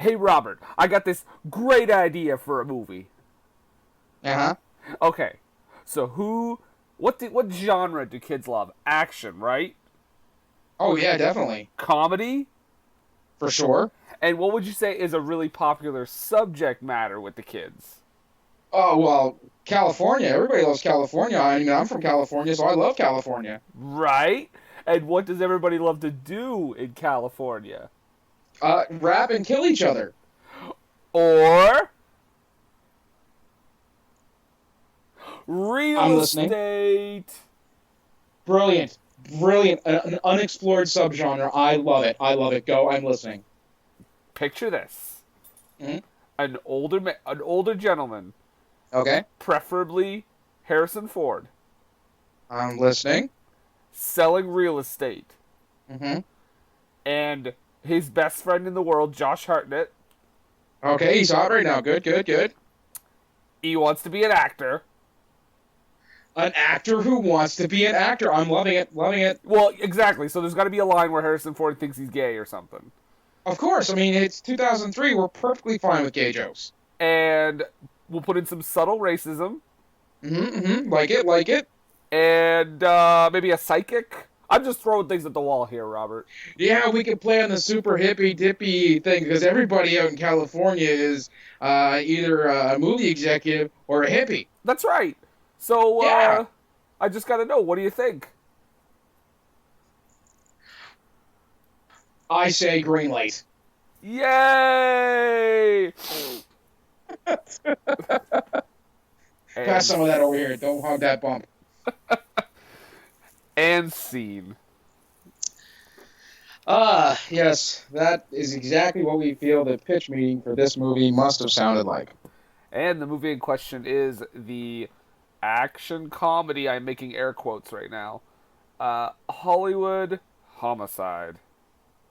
Hey, Robert, I got this great idea for a movie. Uh-huh. Okay, so what genre do kids love? Action, right? Oh, yeah, definitely. Comedy? For sure. And what would you say is a really popular subject matter with the kids? Oh, well, California. Everybody loves California. I mean, I'm from California, so I love California. Right? And what does everybody love to do in California? Rap and kill each other. Or I'm real listening. estate. Brilliant. Brilliant. An unexplored subgenre. I love it. I love it. Go. I'm listening. Picture this: Hmm. an older gentleman, Okay. preferably Harrison Ford, I'm listening. selling real estate, Hmm. and his best friend in the world, Josh Hartnett. Okay, he's hot right now. Good, good, good. He wants to be an actor. An actor who wants to be an actor. I'm loving it. Loving it. Well, exactly. So there's got to be a line where Harrison Ford thinks he's gay or something. Of course. I mean, it's 2003. We're perfectly fine with gay jokes. And we'll put in some subtle racism Like it, like it. and maybe a psychic. I'm just throwing things at the wall here, Robert. Yeah, we could play on the super hippy dippy thing because everybody out in California is either a movie executive or a hippie. That's right. So Yeah, I just got to know, what do you think? I say green light. Yay! Pass And some of that over here. Don't hog that bump. and scene. Yes, that is exactly what we feel the pitch meeting for this movie must have sounded like. And the movie in question is the action comedy. I'm making air quotes right now. Hollywood Homicide.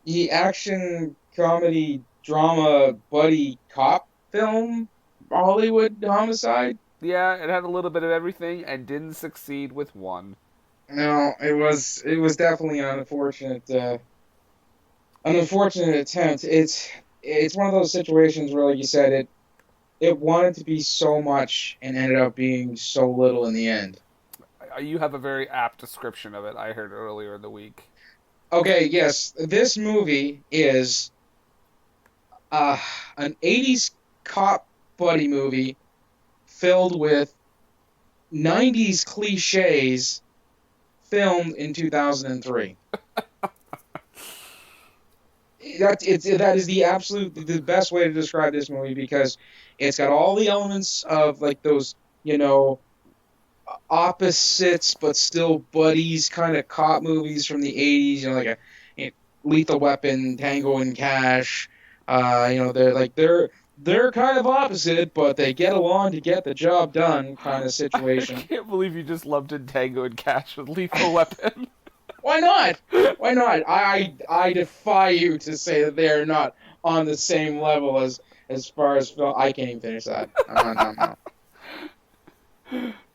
The action comedy drama buddy cop film Hollywood Homicide. Yeah, it had a little bit of everything and didn't succeed with one. No, it was definitely an unfortunate attempt. It's one of those situations where, like you said, it wanted to be so much and ended up being so little in the end. You have a very apt description of it, I heard earlier in the week. Okay, yes, this movie is uh, an '80s cop buddy movie filled with '90s cliches filmed in 2003. That is the best way to describe this movie because it's got all the elements of like those, you know, opposites but still buddies kind of cop movies from the '80s. You know, like Lethal Weapon, Tango and Cash. They're kind of opposite, but they get along to get the job done kind of I situation. can't believe you just lumped in Tango and Cash with Lethal Weapon. Why not? Why not? I defy you to say that they are not on the same level as far as film. I can't even finish that. No.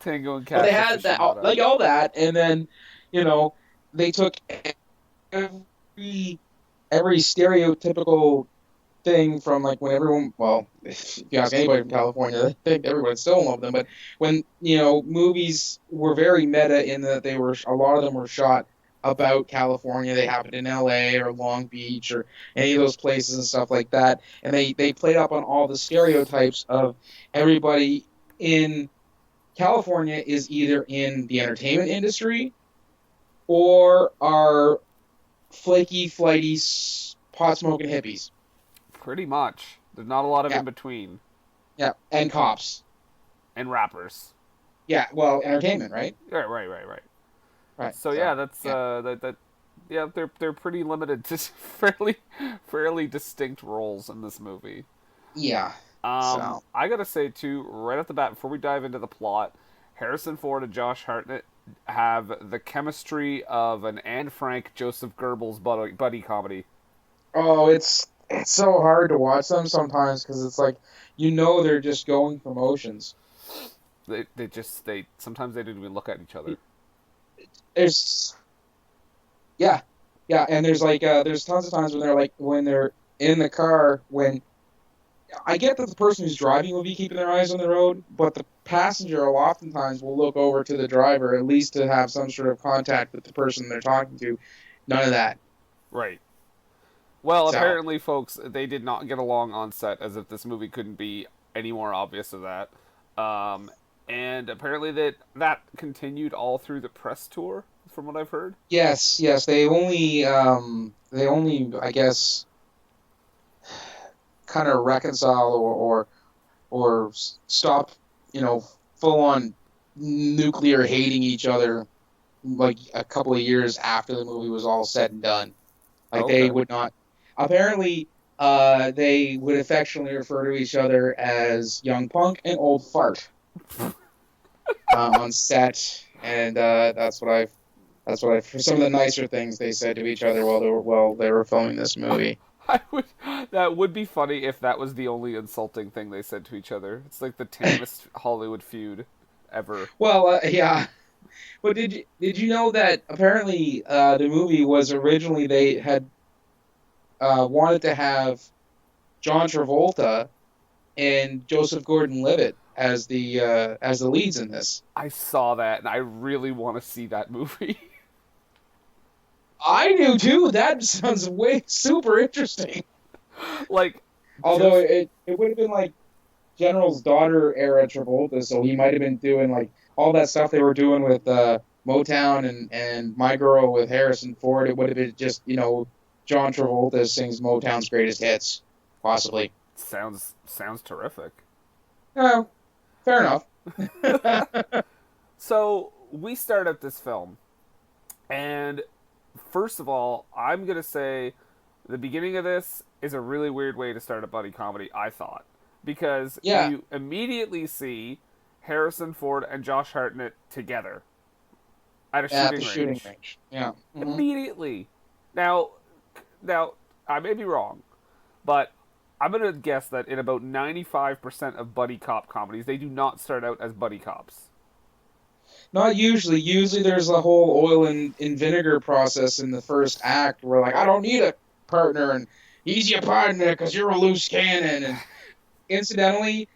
Tango and But they Cash had that, aficionado. like all that, and then you know they took every every stereotypical thing from like when everyone, well, if you ask anybody from California, I think everyone still loved them. But when movies were very meta in that they were a lot of them were shot about California. They happened in L.A. or Long Beach or any of those places and stuff like that, and they played up on all the stereotypes of everybody in California is either in the entertainment industry or are flaky, flighty, pot smoking hippies. Pretty much. There's not a lot of Yeah, in between. yeah, and cops. And rappers. Yeah, well, entertainment, right? Right. Right. So So, yeah, that's yeah, that yeah, they're pretty limited to fairly distinct roles in this movie. yeah. So, I gotta say too, right off the bat, before we dive into the plot, Harrison Ford and Josh Hartnett have the chemistry of an Anne Frank, Joseph Goebbels buddy comedy. oh, it's so hard to watch them sometimes because it's like they're just going for motions. They sometimes they didn't even look at each other. There's Yeah, yeah, and there's tons of times when they're in the car when I get that the person who's driving will be keeping their eyes on the road, but the passenger oftentimes will look over to the driver at least to have some sort of contact with the person they're talking to. None of that. Right. Well, So apparently, folks, they did not get along on set, as if this movie couldn't be any more obvious of that. Um, and apparently that continued all through the press tour, from what I've heard. yes, yes, they only I guess kind of reconcile or stop, you know, full on nuclear hating each other like a couple of years after the movie was all said and done. Like they Okay. would not. Apparently, they would affectionately refer to each other as young punk and old fart on set, and that's what I for some of the nicer things they said to each other while they were filming this movie. I would. That would be funny if that was the only insulting thing they said to each other. It's like the tamest Hollywood feud ever. Well, yeah. But did you know that apparently the movie was originally they had wanted to have John Travolta and Joseph Gordon-Levitt as the leads in this. I saw that, and I really want to see that movie. I do too. That sounds way super interesting. Like, Although just it would have been like General's daughter era Travolta, so he might have been doing like all that stuff they were doing with Motown and My Girl with Harrison Ford. It would have been just John Travolta sings Motown's greatest hits, possibly. sounds terrific. Oh, fair enough. So we start at this film, and first of all, I'm gonna say the beginning of this is a really weird way to start a buddy comedy. I thought because Yeah, you immediately see Harrison Ford and Josh Hartnett together at a at the shooting shooting range. range. Yeah. Immediately. Now, now I may be wrong, but I'm gonna guess that in about 95% of buddy cop comedies, they do not start out as buddy cops. Not usually. Usually there's a whole oil and vinegar process in the first act where like I don't need a partner and he's your partner because you're a loose cannon. And incidentally,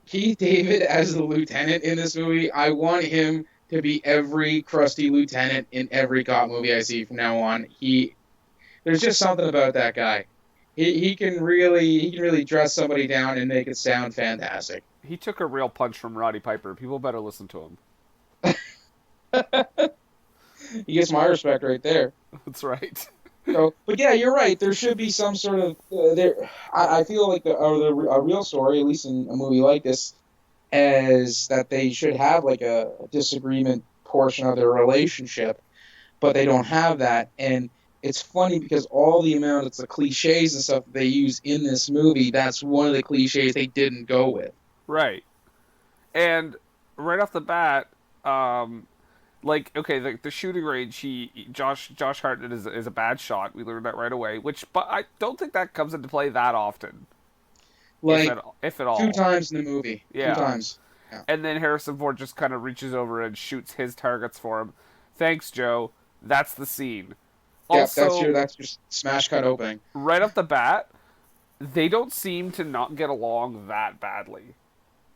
Keith David as the lieutenant in this movie, I want him to be every crusty lieutenant in every cop movie I see from now on. There's just something about that guy. He can really dress somebody down and make it sound fantastic. He took a real punch from Roddy Piper. People better listen to him. He gets my respect right there. That's right. So, but yeah, you're right. There should be some sort of there. I feel like a real story, at least in a movie like this, is that they should have like a disagreement portion of their relationship, but they don't have that. And it's funny because all the amount of cliches and stuff that they use in this movie, that's one of the cliches they didn't go with. Right. And right off the bat, like okay, the shooting range. Josh Hartnett is a bad shot. We learned that right away. But I don't think that comes into play that often, Like if at two all. times in the movie, two Yeah. times. Yeah, And then Harrison Ford just kind of reaches over and shoots his targets for him. Thanks, Joe. That's the scene. yeah. That's Also, your smash cut opening. right off the bat, they don't seem to not get along that badly.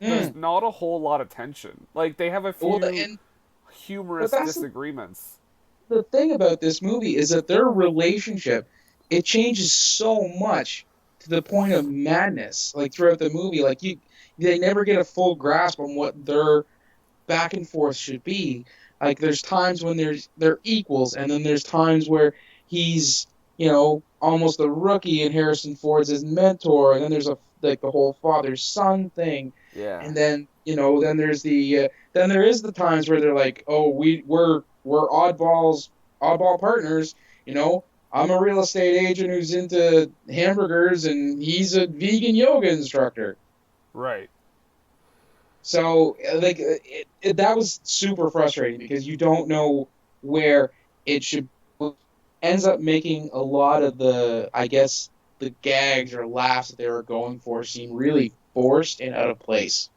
There's Hmm. not a whole lot of tension. Like they have a Well, few and but humorous that's disagreements. the thing about this movie is that their relationship it changes so much to the point of madness like throughout the movie like they never get a full grasp on what their back and forth should be like there's times when they're equals and then there's times where he's almost a rookie and Harrison Ford's his mentor and then there's like the whole father son thing Yeah. and then then there's then there is the times where they're like, oh, we're oddball partners. I'm a real estate agent who's into hamburgers, and he's a vegan yoga instructor. Right. So like that was super frustrating because you don't know where it should ends up making a lot of I guess the gags or laughs that they were going for seem really forced and out of place.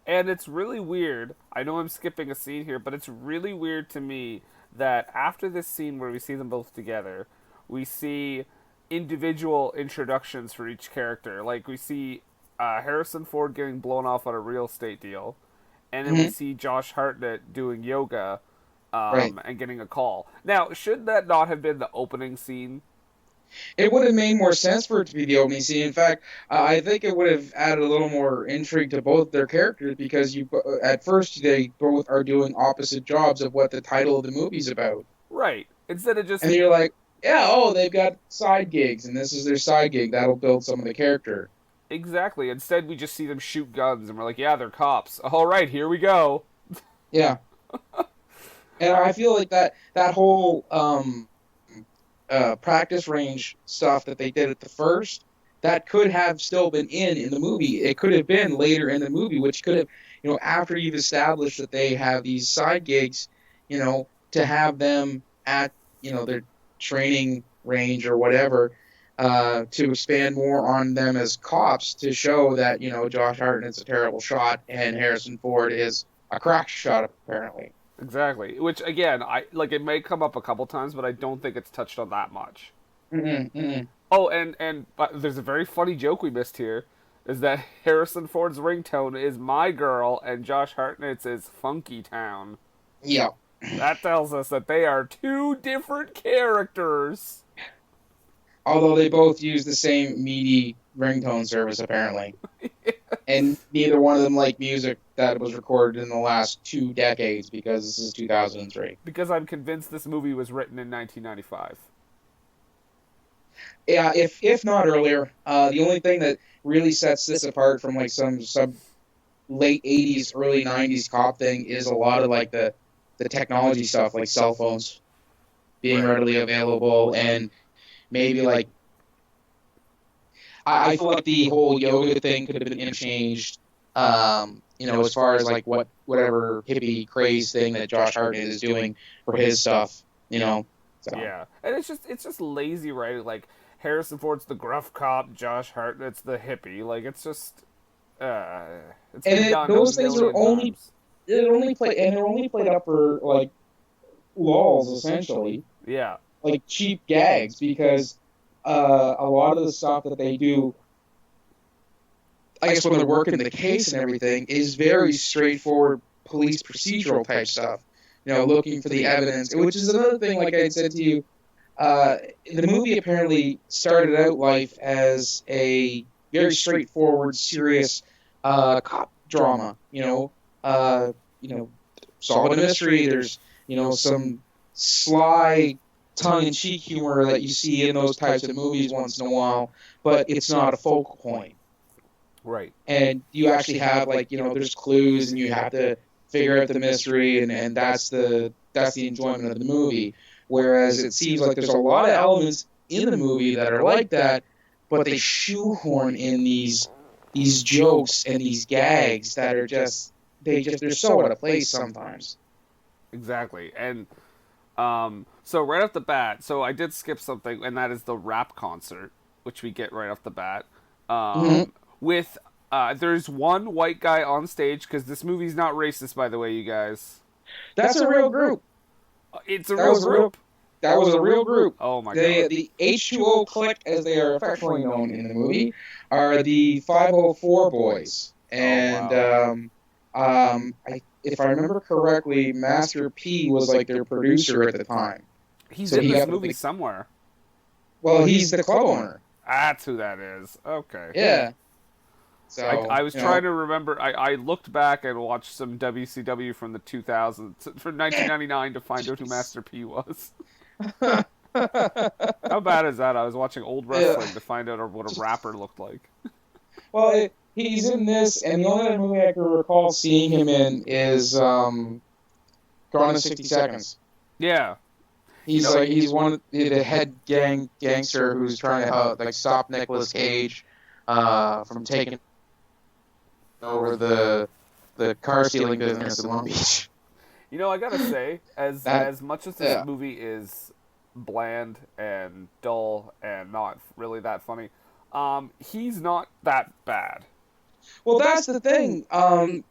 And it's really weird. I know I'm skipping a scene here, but it's really weird to me that after this scene where we see them both together, we see individual introductions for each character. Like we see Harrison Ford getting blown off on a real estate deal, and then we Hmm. see Josh Hartnett doing yoga, Right. and getting a call. Now, should that not have been the opening scene? It would have made more sense for it to be the opening scene. In fact, I think it would have added a little more intrigue to both their characters because at first they both are doing opposite jobs of what the title of the movie's about, Right. Instead of just and you're like, yeah, oh, they've got side gigs, and this is their side gig. That'll build some of the character. exactly. Instead, we just see them shoot guns, and we're like, yeah, they're cops. All right, here we go. Yeah, and I feel like that whole practice range stuff that they did at the first, that could have still been in the movie. It could have been later in the movie, which could have, after you've established that they have these side gigs, to have them at, their training range or whatever, to expand more on them as cops to show that, Josh Hartnett's a terrible shot and Harrison Ford is a crack shot, apparently. Exactly. Which again, I like it may come up a couple times, but I don't think it's touched on that much. Mm-mm, mm-mm. Oh, and but there's a very funny joke we missed here, is that Harrison Ford's ringtone is "My Girl" and Josh Hartnett's is "Funky Town." Yeah. That tells us that they are two different characters. Although they both use the same MIDI ringtone service, apparently. And neither one of them like music that was recorded in the last 2 decades because this is 2003. Because I'm convinced this movie was written in 1995. Yeah, if not earlier. The only thing that really sets this apart from like some late 80s, early 90s cop thing is a lot of like the technology stuff, like cell phones being Right. readily available, and maybe like I feel like the whole yoga thing could have been interchanged. As far as like whatever hippie craze thing that Josh Hartnett is doing for his stuff. So Yeah, and it's just lazy writing. Like Harrison Ford's the gruff cop, Josh Hartnett's the hippie. Like it's just, uh, it's been done those a things are million only times. they're only played up for like lulls essentially, Yeah, like cheap gags because a lot of the stuff that they do, I guess when they're working the case and everything, is very straightforward police procedural type stuff. Looking for the evidence, which is another thing. Like I said to you, the movie apparently started out life as a very straightforward, serious cop drama. Solving a mystery. There's some sly tongue-in-cheek humor that you see in those types of movies once in a while, but it's not a focal point. right. And you actually have like there's clues and you have to figure out the mystery, and that's the enjoyment of the movie. Whereas it seems like there's a lot of elements in the movie that are like that, but they shoehorn in these jokes and these gags that are they're so out of place sometimes. Exactly. And so right off the bat, so I did skip something, and that is the rap concert, which we get right off the bat. Mm-hmm. With there's one white guy on stage because this movie's not racist, by the way, you guys. That's a real group. It's a That real was a real group. That was a real group. Oh my god. The H2O clique, as they are affectionately known in the movie, are the 504 boys. And wow. if I remember correctly, Master P was like their producer at the time. He's So in he this got movie somewhere. well, he's the club owner. That's who that is. Okay. Yeah. So I was trying to remember. I looked back and watched some WCW from the 2000s, from 1999, to find out who Master P was. How bad is that? I was watching old wrestling Yeah. to find out what a rapper looked like. Well, he's in this, and the only other movie I can recall seeing him in is Gone in 60 Seconds. Yeah. He's one of the head gangster who's trying to like stop Nicolas Cage from taking over the car stealing business in Long Beach. I gotta say, as much as this Yeah. movie is bland and dull and not really that funny, he's not that bad. Well, that's the thing. From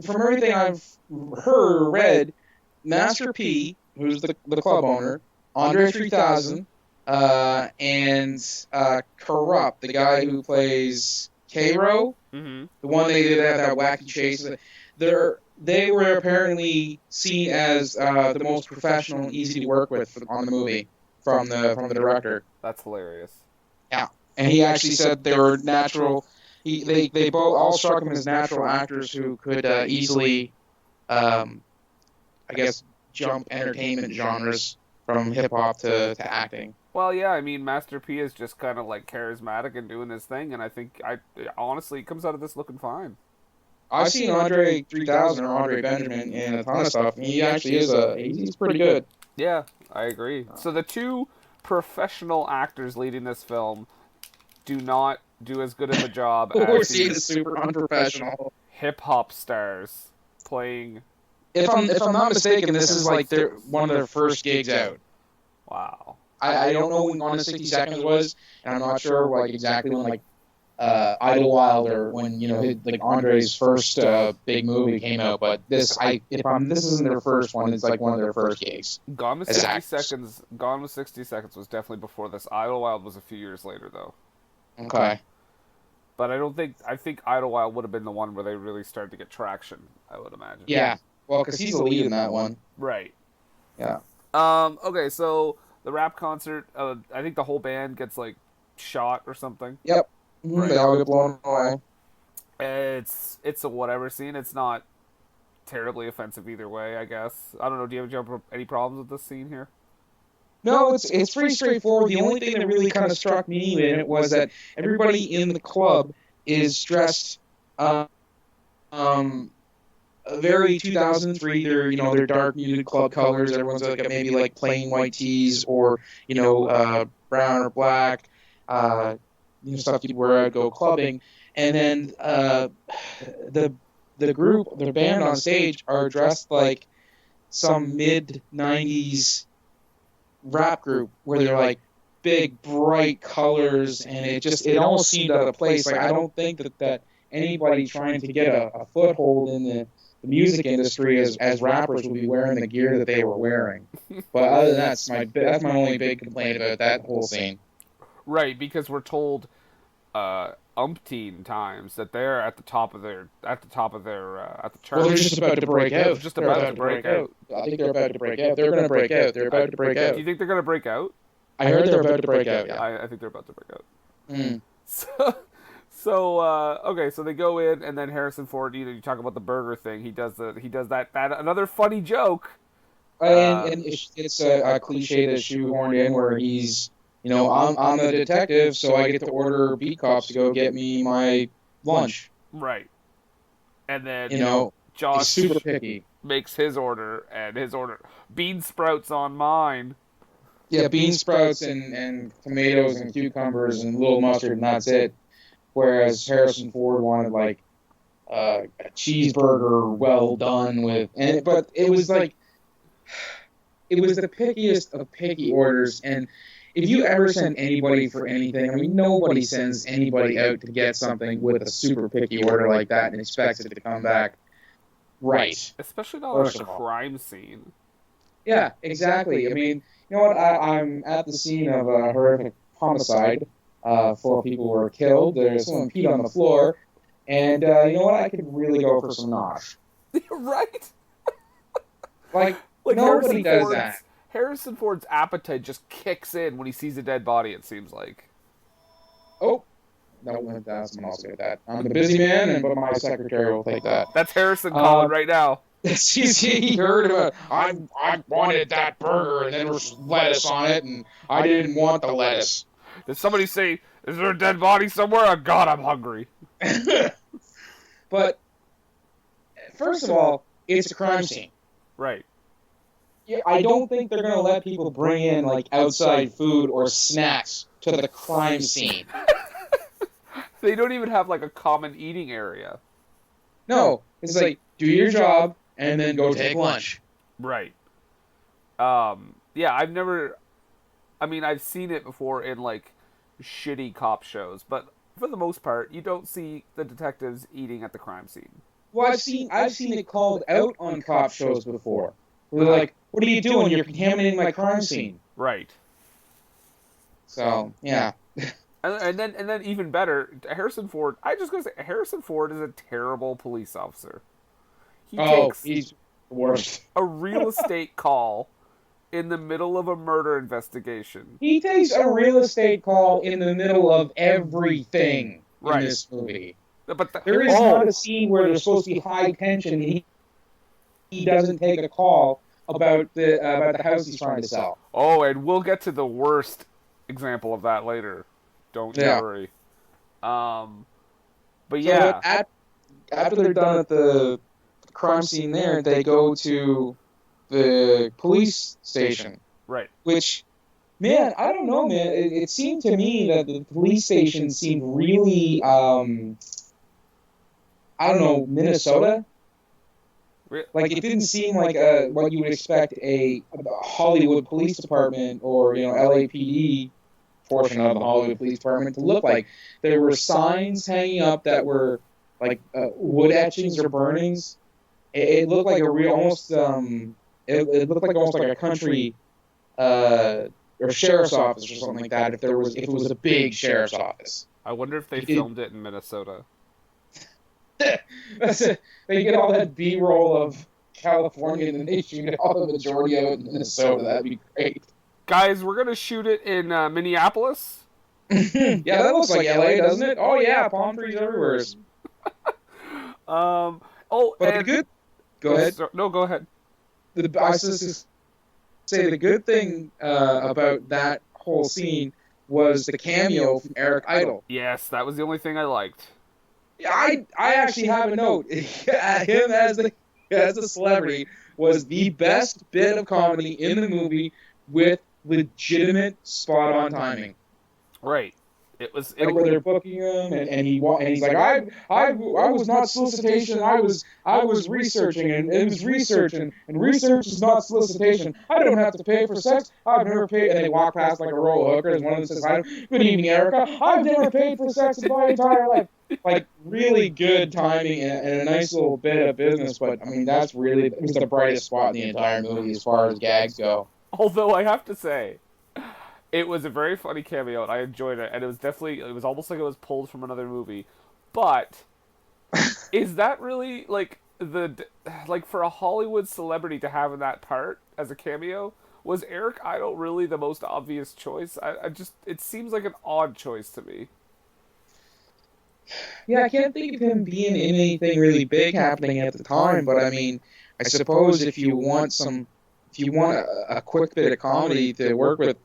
everything I've heard or read, Master P, who's the club owner, Andre 3000, and Corrupt, the guy who plays K-Ro, Mm-hmm. The one they did have that wacky chase. They were apparently seen as the most professional and easy to work with on the movie from the director. That's hilarious. Yeah, and he actually said they were natural. They both all struck him as natural actors who could easily, um, I guess, jump entertainment genres from hip hop to acting. Well, yeah, I mean, Master P is just kind of like charismatic and doing his thing, and I think honestly, he comes out of this looking fine. I've seen Andre 3000 or Andre Benjamin in a ton of stuff, and he actually he's pretty good. Yeah, I agree. So the two professional actors leading this film do not do as good of a job We're as seeing the these super unprofessional. hip hop stars playing. If I'm not mistaken, this is like one of their first gigs out. Wow. I don't know when Gone in 60 Seconds was, and I'm not sure like exactly when like Idlewild or when like Andre's first big movie came out, but this isn't their first one, it's like one of their first gigs. Gone with 60 Seconds. Gone with 60 Seconds was definitely before this. Idlewild was a few years later, though. Okay. But I think Idlewild would have been the one where they really started to get traction, I would imagine. Yeah. Well, because he's the lead in that one. Right. Yeah. Okay, so the rap concert, I think the whole band gets, like, shot or something. Yep. Right. They all get blown away. It's a whatever scene. It's not terribly offensive either way, I guess. I don't know, do you have any problems with this scene here? No, it's pretty straightforward. The only thing that really kind of struck me in it was that everybody in the club is dressed very 2003. They're dark muted club colors. Everyone's like maybe like plain white tees or brown or black, stuff you'd wear out go clubbing. And then the band on stage are dressed like some mid 90s rap group where they're like big bright colors, and it almost seemed out of place. Like I don't think that anybody trying to get a foothold in the music industry as rappers would be wearing the gear that they were wearing. But other than that, that's my only big complaint about that whole scene. Right, because we're told umpteen times that they're at the top of their at the chart. Well, they're just about to break out. Just about to break out. I think they're about to break out. They're going to break out. They're about to break out. Do you think they're going to break out? I heard they're about to break out. Yeah. I think they're about to break out. Mm. So okay, so they go in, and then Harrison Ford. You talk about the burger thing. He does that another funny joke. And it's a cliche that's shoehorned in where he's, I'm the detective, so I get to order beat cops to go get me my lunch. Right. And then Josh super picky. Makes his order, and bean sprouts on mine. Yeah, bean sprouts and tomatoes and cucumbers and a little mustard, and that's it. Whereas Harrison Ford wanted like a cheeseburger well done but it was like it was the pickiest of picky orders. And if you ever send anybody for anything, I mean, nobody sends anybody out to get something with a super picky order like that and expects it to come back right. Especially not on a crime scene. Yeah, exactly. I mean, you know what? I'm at the scene of a horrific homicide. 4 people were killed. There's someone peed on the floor. And you know what? I could really go for some nosh. Right? Like nobody does that. Harrison Ford's appetite just kicks in when he sees a dead body, it seems like. Oh. No, that's someone else get that. I'm the busy man, but my secretary will take that. That's Harrison calling right now. He heard about I wanted that burger, and then there was lettuce on it, and I didn't want the lettuce. Did somebody say, is there a dead body somewhere? Oh, God, I'm hungry. But, first of all, it's a crime scene. Right. Yeah, I don't think they're going to let people bring in, like, outside food or snacks to the crime scene. They don't even have, like, a common eating area. No. It's like, do your job, and then go take lunch. Right. Yeah, I've seen it before in, like, shitty cop shows, but for the most part, you don't see the detectives eating at the crime scene. Well, I've seen it called out on cop shows before. Where they're like, what are you doing? You're contaminating my crime scene. Right. So, yeah. And then even better, Harrison Ford. I just gonna say Harrison Ford is a terrible police officer. He Oh, takes he's the worst. a real estate call in the middle of a murder investigation. He takes a real estate call in the middle of everything in Right. this movie. But There is not a scene where there's supposed to be high tension and he doesn't take a call about the house he's trying to sell. and we'll get to the worst example of that later. Don't you Yeah. worry. Um, but So yeah, after they're done at the crime scene there, they go to the police station, right. which, man, I don't know, man. It seemed to me that the police station seemed really, I don't know, Minnesota. Like, it didn't seem like what you would expect a Hollywood police department or, LAPD portion of the Hollywood police department to look like. There were signs hanging up that were like wood etchings or burnings. It looked like a real, almost, it looked like almost like a country, or sheriff's office or something like that. If it was a big sheriff's office. I wonder if they filmed it in Minnesota. They get all that B-roll of California and then they shoot all the majority of it in Minnesota. That'd be great. Guys, we're gonna shoot it in Minneapolis. Yeah, that looks like LA, doesn't it? Oh yeah, palm trees everywhere. Oh, But and the good. Go ahead. No, go ahead. I was just to say the good thing about that whole scene was the cameo from Eric Idle. Yes, that was the only thing I liked. I actually have a note. Him as a celebrity was the best bit of comedy in the movie with legitimate spot on timing. Right. It was Like where they're booking him and he's like, I was not solicitation, I was researching and it was research and research is not solicitation. I don't have to pay for sex. I've never paid. And they walk past like a row of hookers. One of them says, "Good evening, Erica. I've never paid for sex in my entire life." Like really good timing and a nice little bit of business. But I mean, it was the brightest spot in the entire movie as far as gags go. Although I have to say, it was a very funny cameo, and I enjoyed it. And it was almost like it was pulled from another movie. But is that really like for a Hollywood celebrity to have in that part as a cameo? Was Eric Idle really the most obvious choice? It seems like an odd choice to me. Yeah, I can't think of him being in anything really big happening at the time. But I mean, I suppose if you want a quick bit of comedy to work with.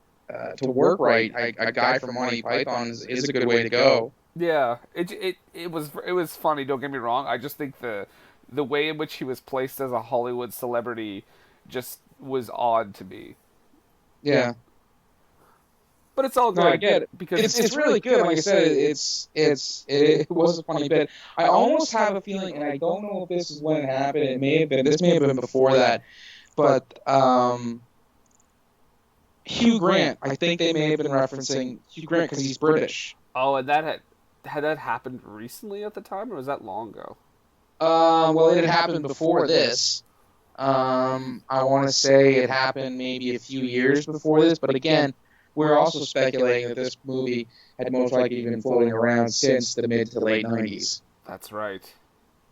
To work right, a guy from Monty Python is a good way to go. Yeah, it was funny. Don't get me wrong. I just think the way in which he was placed as a Hollywood celebrity just was odd to me. Yeah, but it's all good. No, I get it because it's really good. Like I said, it was a funny bit. I almost have a feeling, and I don't know if this is when it happened. This may have been before that, but Hugh Grant, I think they may have been referencing Hugh Grant because he's British. Oh, and had that happened recently at the time, or was that long ago? Well, it had happened before this. I want to say it happened maybe a few years before this, but again, we're also speculating that this movie had most likely been floating around since the mid to late 90s. That's right.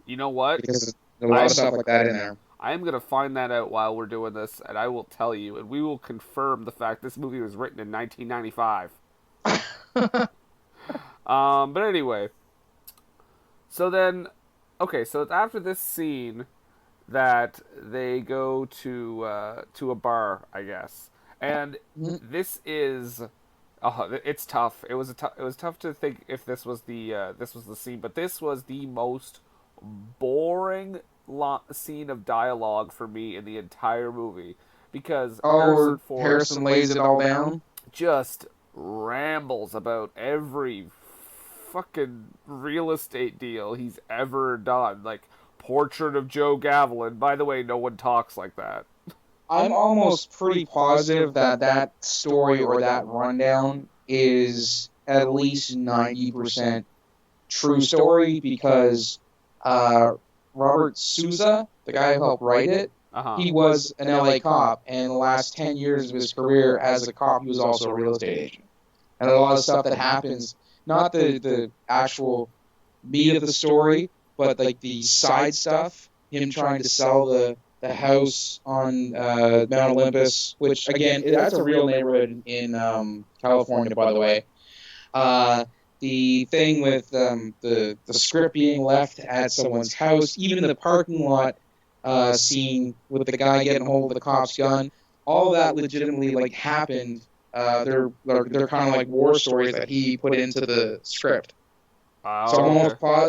You know what? Because there's a lot of stuff like that in there. I am going to find that out while we're doing this, and I will tell you, and we will confirm the fact this movie was written in 1995. But anyway. So then, okay, so it's after this scene that they go to a bar, I guess. And this is... it's tough. It was tough to think if this was the scene, but this was the most boring scene of dialogue for me in the entire movie because Harrison lays it all down, just rambles about every fucking real estate deal he's ever done, like Portrait of Joe Gavilan. By the way, no one talks like that. I'm almost pretty positive that story or that rundown is at least 90% true story because Robert Souza, the guy who helped write it, he was an LA cop, and in the last 10 years of his career as a cop, he was also a real estate agent. and a lot of stuff that happens, not the actual meat of the story, but like the side stuff. Him trying to sell the house on Mount Olympus, which again, that's a real neighborhood in California, by the way. The thing with the script being left at someone's house, even the parking lot scene with the guy getting hold of the cop's gun, all of that legitimately like happened. They're kind of like war stories that he put into the script. So I'm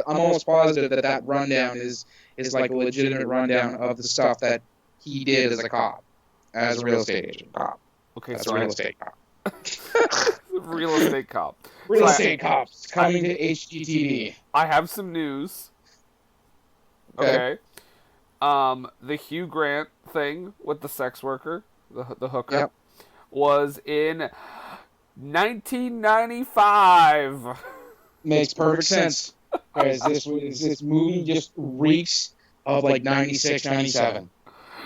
almost positive that rundown is like a legitimate rundown of the stuff that he did as a cop, as a real estate agent cop. Okay, That's so a real estate cop. Real estate cop. Real estate cops coming to HGTV. I have some news. Okay. The Hugh Grant thing with the sex worker, the hooker, Yep. was in 1995. Makes perfect sense. Because this movie just reeks of like 96, 97.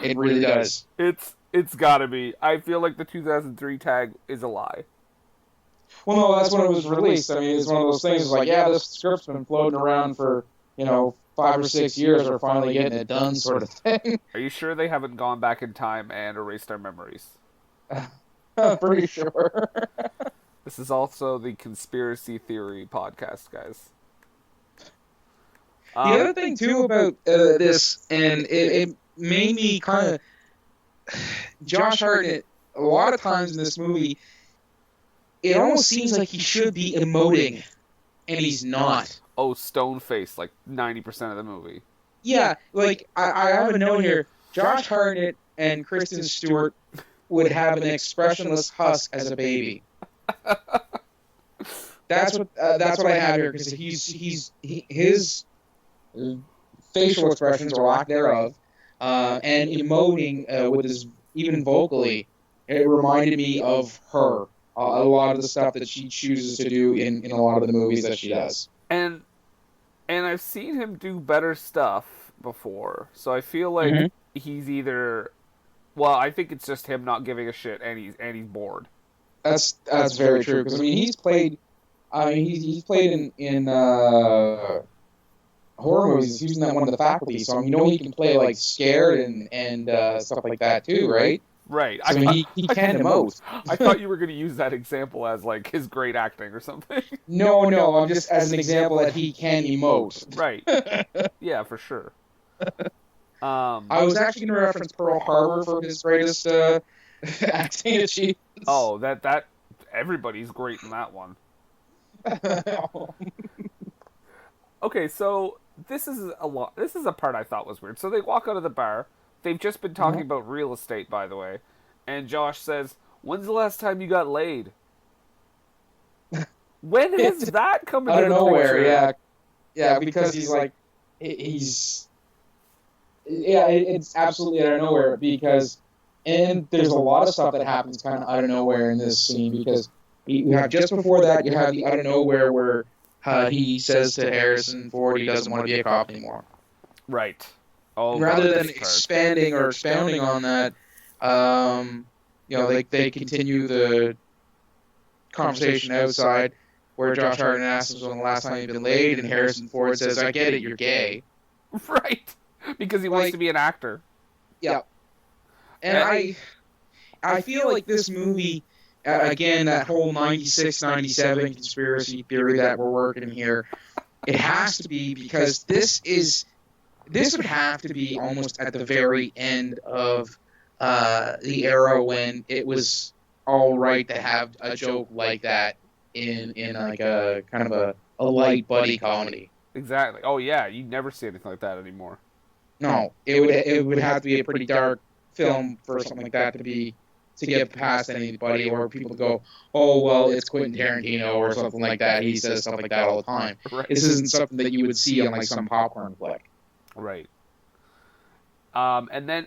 It really does. It's gotta be. I feel like the 2003 tag is a lie. Well, no, that's when it was released. I mean, it's one of those things like, yeah, this script's been floating around for, 5 or 6 years. We're finally getting it done, sort of thing. Are you sure they haven't gone back in time and erased our memories? I'm pretty sure. This is also the conspiracy theory podcast, guys. The other thing, too, about this, and it made me kind of... Josh Hartnett, a lot of times in this movie, it almost seems like he should be emoting, and he's not. Oh, stone face, like 90% of the movie. Yeah, like, I have a note here. Josh Hartnett and Kristen Stewart would have an expressionless husk as a baby. That's what I have here, because his facial expressions or lack thereof, and emoting with his, even vocally, it reminded me of her. A lot of the stuff that she chooses to do in a lot of the movies that she does. And I've seen him do better stuff before, so I feel like he's either... Well, I think it's just him not giving a shit, and he's bored. That's very true, because I mean he's played in horror movies. He's in one of the faculty, so he can play like scared and stuff like that too, right? Right. So, he can emote. I thought you were going to use that example as like his great acting or something. No, I'm just as an example that he can emote. Right. Yeah, for sure. I was actually going to reference Pearl Harbor for his greatest acting achievements. Oh, that everybody's great in that one. Okay, so this is a part I thought was weird. So they walk out of the bar. They've just been talking about real estate, by the way. And Josh says, "When's the last time you got laid?" When has that come into out of nowhere? picture? Yeah, because he's like, it's absolutely out of nowhere, because, and there's a lot of stuff that happens kind of out of nowhere in this scene, because you have, just before that, you have the out of nowhere where he says to Harrison Ford he doesn't want to be a cop anymore. Right. Oh, rather than expanding or expounding on that, they continue the conversation outside, where Josh Hartnett asks him when the last time he'd been laid, and Harrison Ford says, "I get it, you're gay." Right. Because he wants to be an actor. Yeah. And I feel like this movie, again, that whole 96, 97 conspiracy theory that we're working here, it has to be, because this would have to be almost at the very end of the era when it was all right to have a joke like that in like a kind of a light buddy comedy. Exactly. Oh yeah, you never see anything like that anymore. No, it would have to be a pretty dark film for something like that to get past anybody, or people go, "Oh well, it's Quentin Tarantino" or something like that. He says stuff like that all the time. Right. This isn't something that you would see on like some popcorn flick. Right. And then,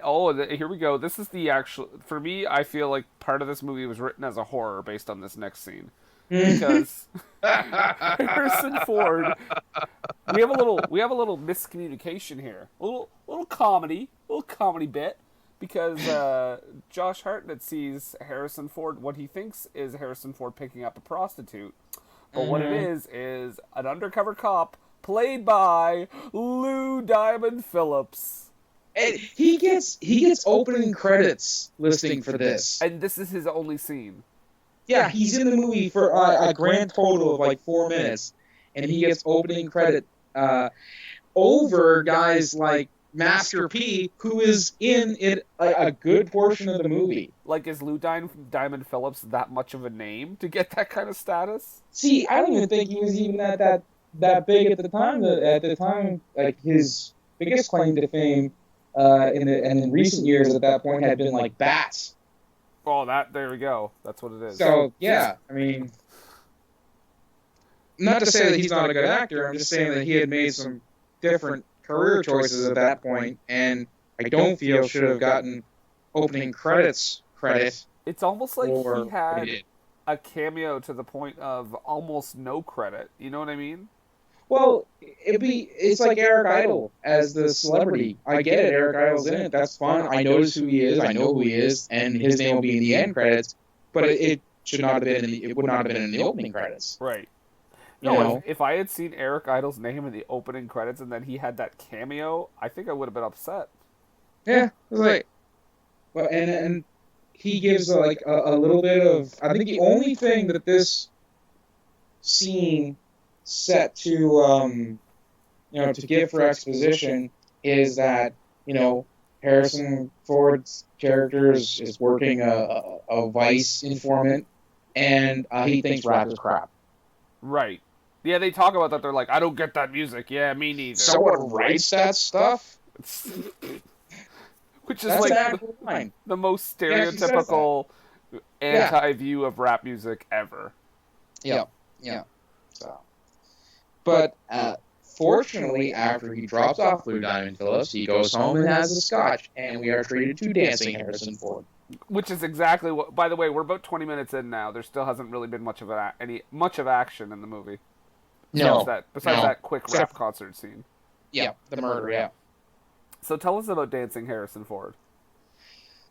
here we go. This is the actual... For me, I feel like part of this movie was written as a horror based on this next scene. Because Harrison Ford... We have a little miscommunication here. A little comedy bit. because Josh Hartnett sees Harrison Ford, what he thinks is Harrison Ford picking up a prostitute. But what it is an undercover cop played by Lou Diamond Phillips. And he gets opening credits listing for this. And this is his only scene. Yeah, he's in the movie for a grand total of like 4 minutes, and he gets opening credit over guys like Master P, who is in it a good portion of the movie. Like, is Lou Diamond Phillips that much of a name to get that kind of status? See, I don't even think he was even that big at the time. At the time, like his biggest claim to fame in recent years at that point had been like Bats. Oh, there we go. That's what it is. So, yeah, I mean, not to say that he's not a good actor, I'm just saying that he had made some different career choices at that point, and I don't feel should have gotten opening credits credit. It's almost like for he had what he did. a cameo to the point of almost no credit. You know what I mean? Well, it's like Eric Idle as the celebrity. I get it, Eric Idle's in it. That's fun. I notice who he is. I know who he is, and his name will be in the end credits. But it should not have been. It would not have been in the opening credits. Right. You No, know? if I had seen Eric Idle's name in the opening credits and then he had that cameo, I think I would have been upset. Yeah, it was like, well, and he gives like a little bit of. I think the only thing that this scene set to to give for exposition is that Harrison Ford's character is working a vice informant, and he thinks rap is crap. Right. Yeah, they talk about that. They're like, I don't get that music. Yeah, me neither. Someone writes that stuff. Which is That's like an actual line. the most Yeah, she says stereotypical anti-view of rap music ever. Yeah. So, but fortunately, after he drops off Lou Diamond Phillips, he goes home and has a scotch, and we are treated to dancing Harrison Ford. Which is exactly what. By the way, we're about 20 minutes in now. There still hasn't really been much of action in the movie. Besides that quick rap concert scene. Yeah, the murder. Yeah. So tell us about dancing Harrison Ford.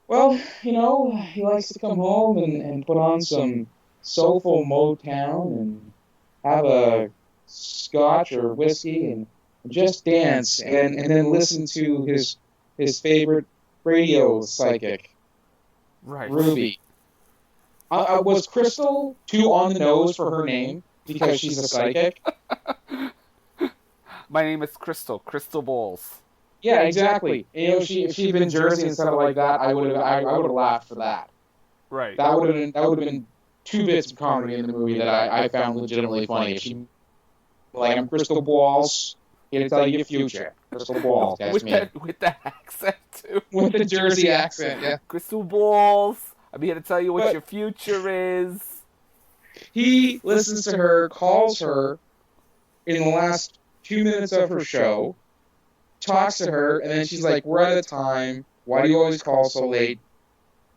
Well, he likes to come home and put on some soulful Motown and have a scotch or whiskey and just dance and then listen to his favorite radio psychic, Right. Ruby. Was Crystal too on the nose for her name because she's a psychic? My name is Crystal Balls. Yeah, exactly. And, if she'd been Jersey and stuff like that, I would have laughed for that. Right. That would have been 2 bits of comedy in the movie that I found legitimately funny. If she, like, I'm Crystal Balls, here to tell you your future. Crystal Balls, that's with me. with the accent too. With the Jersey accent, yeah. Crystal Balls. I'm here to tell you what But- your future is. He listens to her, calls her in the last 2 minutes of her show, talks to her, and then she's like, we're out of time. Why do you always call so late?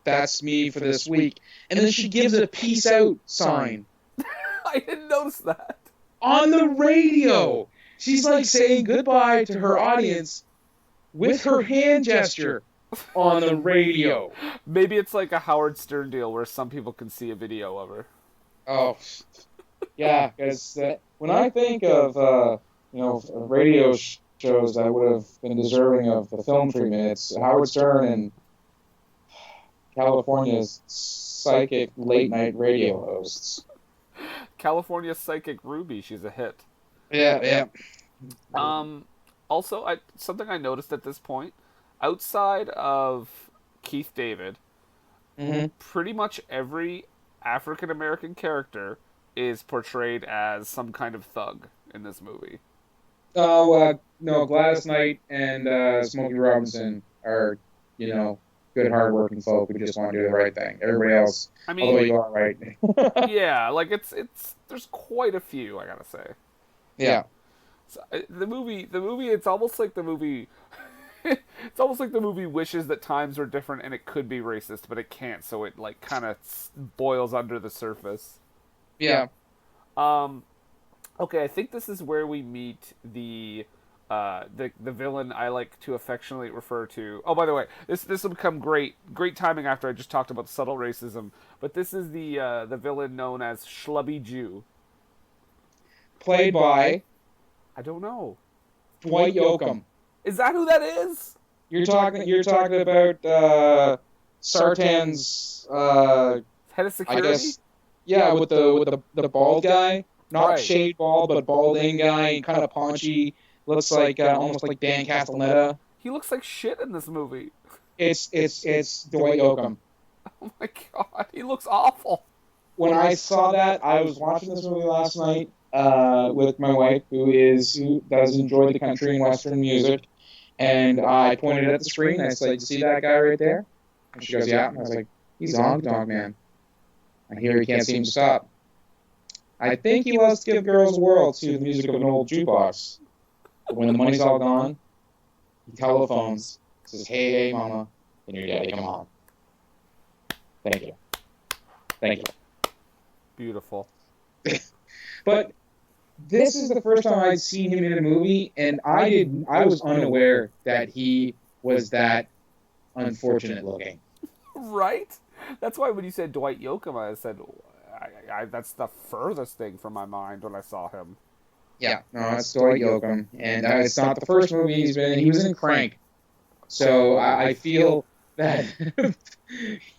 That's me for this week. And then she gives a peace out sign I didn't notice that. on the radio. She's like saying goodbye to her audience with her hand gesture on the radio. Maybe it's like a Howard Stern deal where some people can see a video of her. Oh, yeah, because when I think of radio shows that would have been deserving of the film treatment, it's Howard Stern and California's psychic late night radio hosts. California Psychic Ruby, she's a hit. Yeah. Also, something I noticed at this point, outside of Keith David, pretty much every African American character is portrayed as some kind of thug in this movie. Oh, no, Gladys Knight and Smokey Robinson are, good, hardworking folk who just want to do the right thing. Everybody else, I mean, although you are right. yeah, like it's there's quite a few, I gotta say. Yeah. So, the movie, it's almost like the movie. It's almost like the movie wishes that times were different and it could be racist, but it can't. So it like kind of boils under the surface. Yeah. Okay, I think this is where we meet the the villain I like to affectionately refer to. Oh, by the way, this will become great timing after I just talked about subtle racism. But this is the villain known as Schlubby Jew. Played by I don't know. Dwight Yoakam. Is that who that is? You're talking about Sartan's Head of I security. guess yeah, with the bald guy, not Right. shaved bald, but balding guy, kind of paunchy, looks like almost like Dan Castellaneta. He looks like shit in this movie. It's Dwight Yoakam. Oh my god, he looks awful. When I saw that, I was watching this movie last night with my wife, who does enjoy the country and western music, and I pointed at the screen. And I said, "You see that guy right there?" And she goes, "Yeah." And I was like, "He's Honk Dog Man." I hear he can't seem to stop. I think he loves to give girls a whirl to the music of an old jukebox. But when the money's all gone, he telephones, says, "Hey, hey, mama, and your daddy come home." Thank you. Thank you. Beautiful. But this is the first time I'd seen him in a movie, and I was unaware that he was that unfortunate looking. Right? That's why when you said Dwight Yoakam, I said, that's the furthest thing from my mind when I saw him. Yeah, no, it's Dwight Yoakam, and it's not the first movie he's been in. He was in Crank, so I feel that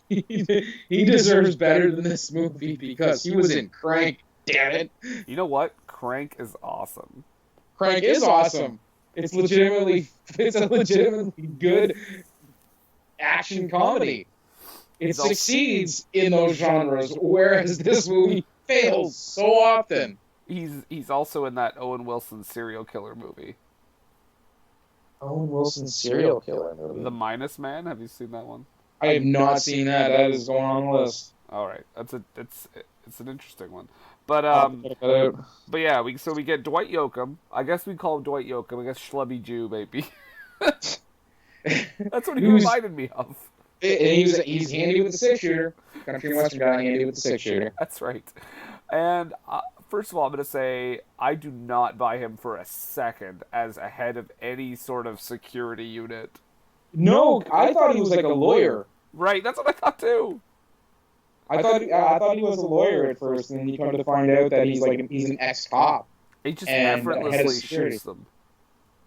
he deserves better than this movie because he was in Crank. Damn it! You know what? Crank is awesome. Crank is awesome. It's a legitimately good action comedy. It succeeds in those genres, whereas this movie fails so often. He's also in that Owen Wilson serial killer movie. Owen Wilson's serial killer movie. The Minus Man. Have you seen that one? I have not seen that. That is going on the list. All right, it's an interesting one. But but yeah, we get Dwight Yoakam. I guess we call him Dwight Yoakam. I guess Schlubby Jew, maybe. That's what he reminded me of. And he's handy with the 6-shooter. Country and western guy, handy with the 6-shooter. That's right. And first of all, I'm going to say I do not buy him for a second as a head of any sort of security unit. No, I thought he was like a lawyer. Right, that's what I thought too. I thought he was a lawyer at first, and then you come to find out that he's an ex-cop. He just and effortlessly shoots them.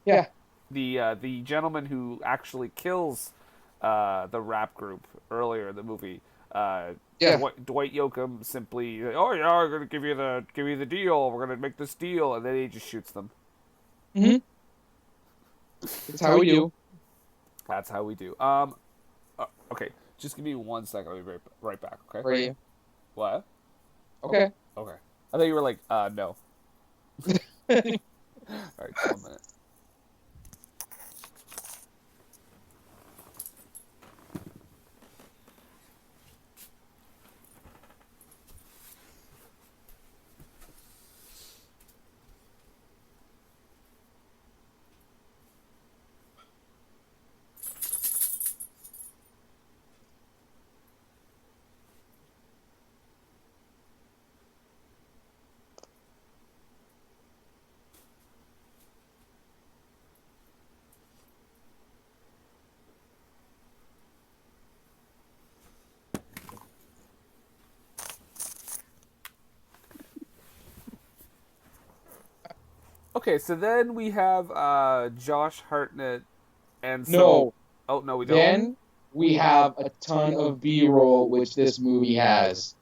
Yeah. The gentleman who actually kills the rap group earlier in the movie. Dwight Yoakam simply, "Oh yeah, I'm gonna give you the deal. We're gonna make this deal," and then he just shoots them. Mm-hmm. That's how we do. That's how we do. Okay, just give me 1 second. I'll be right back. Okay. For you. What? Okay. Okay. I thought you were like, no. All right, 1 minute. Okay, so then we have Josh Hartnett and No. Oh no, we don't. Then we have a ton of B-roll, which this movie has.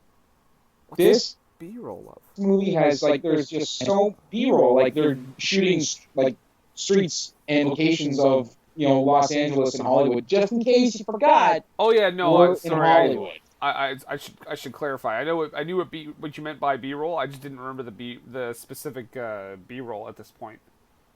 What's This B-roll of? movie has there's just so B-roll, like they're shooting like streets and locations of Los Angeles and Hollywood, just in case you forgot. Oh yeah, no, we're I'm in sorry. Hollywood. I should clarify. I knew what you meant by B-roll. I just didn't remember the specific B-roll at this point.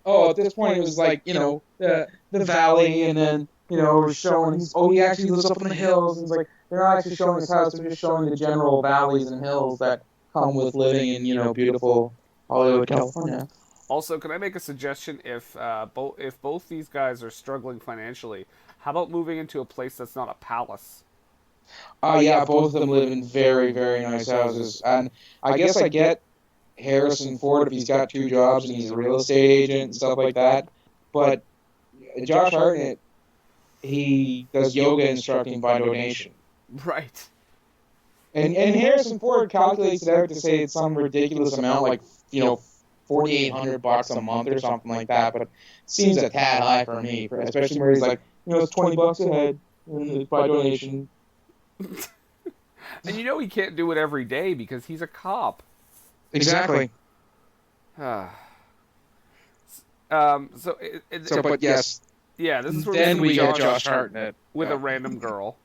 Oh, at this point it was like the valley, and then we're showing he actually lives up in the hills. And it's like they're not actually showing his house; they're just showing the general valleys and hills that come with living in beautiful Hollywood, California. Also, can I make a suggestion? If both these guys are struggling financially, how about moving into a place that's not a palace? Yeah, both of them live in very, very nice houses. And I guess I get Harrison Ford if he's got 2 jobs and he's a real estate agent and stuff like that. but Josh Hartnett, he does yoga instructing by donation. Right. And Harrison Ford calculates it out to say it's some ridiculous amount, like, $4,800 a month or something like that. But it seems a tad high for me, especially where he's like, it's $20 a head by donation. And he can't do it every day because he's a cop. Exactly. But yes. Yeah, this is where then we get Josh Hartnett with a random girl,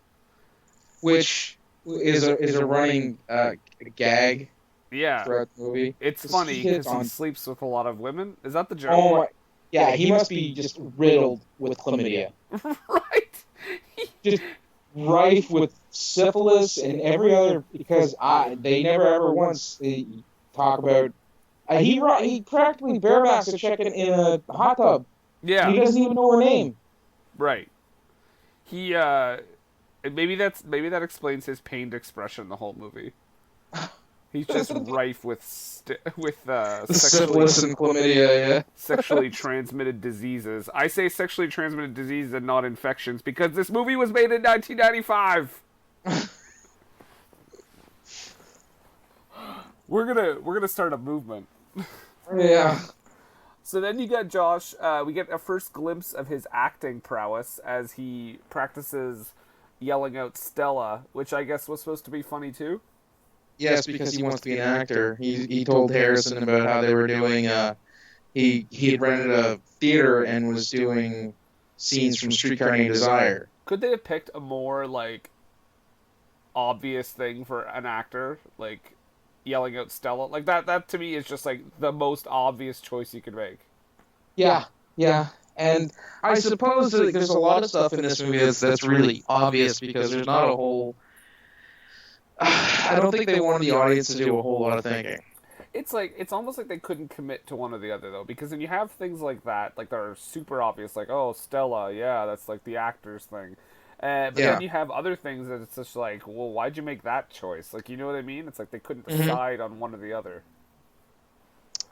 which is a running gag. Yeah, throughout the movie. It's funny because he sleeps with a lot of women. Is that the joke? Oh, yeah, he must be just riddled with chlamydia. Right. Just rife with syphilis and every other, because they never ever once talk about. He practically barebacks a chicken in a hot tub. Yeah. He doesn't even know her name. Right. He maybe that explains his pained expression the whole movie. He's just rife with syphilis and chlamydia, yeah. Sexually transmitted diseases. I say sexually transmitted diseases and not infections because this movie was made in 1995. We're gonna start a movement. Yeah. So then you get Josh. We get a first glimpse of his acting prowess as he practices yelling out Stella, which I guess was supposed to be funny too. Yes, because he wants to be an actor. He told Harrison about how they were doing. He had rented a theater and was doing scenes from Streetcar Named Desire. Could they have picked a more obvious thing for an actor, like yelling out Stella? Like that to me is just the most obvious choice you could make. Yeah. And I suppose there's a lot of stuff in this movie that's really obvious because there's not a whole. I don't think they wanted the audience to do a whole lot of thinking. It's almost like they couldn't commit to one or the other though, because when you have things like that, that are super obvious, like Stella, yeah, that's the actor's thing. But then you have other things that it's just well, why'd you make that choice? You know what I mean? It's they couldn't decide on one or the other.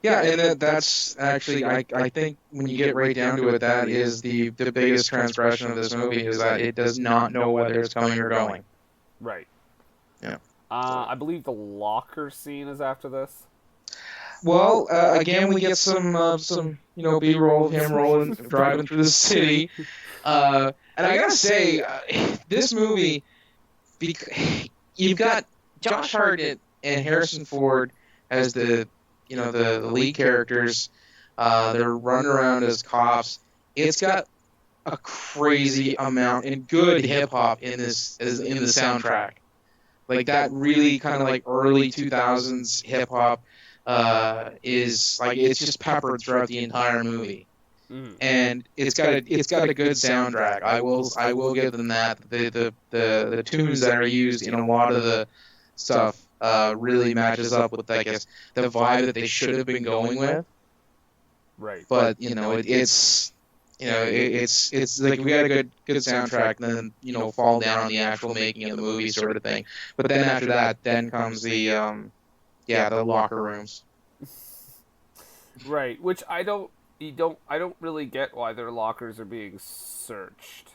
Yeah, and that's actually, I think when you get right down to it, that is the biggest transgression of this movie, is that it does not know whether it's coming or going. Right. Yeah. I believe the locker scene is after this. Well, again, we get some B-roll of him driving through the city. And I gotta say, this movie, you've got Josh Hartnett and Harrison Ford as the lead characters. They're running around as cops. It's got a crazy amount and good hip hop in the soundtrack. That really kind of early 2000s hip hop is it's just peppered throughout the entire movie. And it's got a good soundtrack. I will give them that. The tunes that are used in a lot of the stuff really matches up with, I guess, the vibe that they should have been going with. Right. But it's we got a good soundtrack, and then fall down on the actual making of the movie sort of thing. But then after that, then comes the locker rooms. Right, which I don't really get why their lockers are being searched.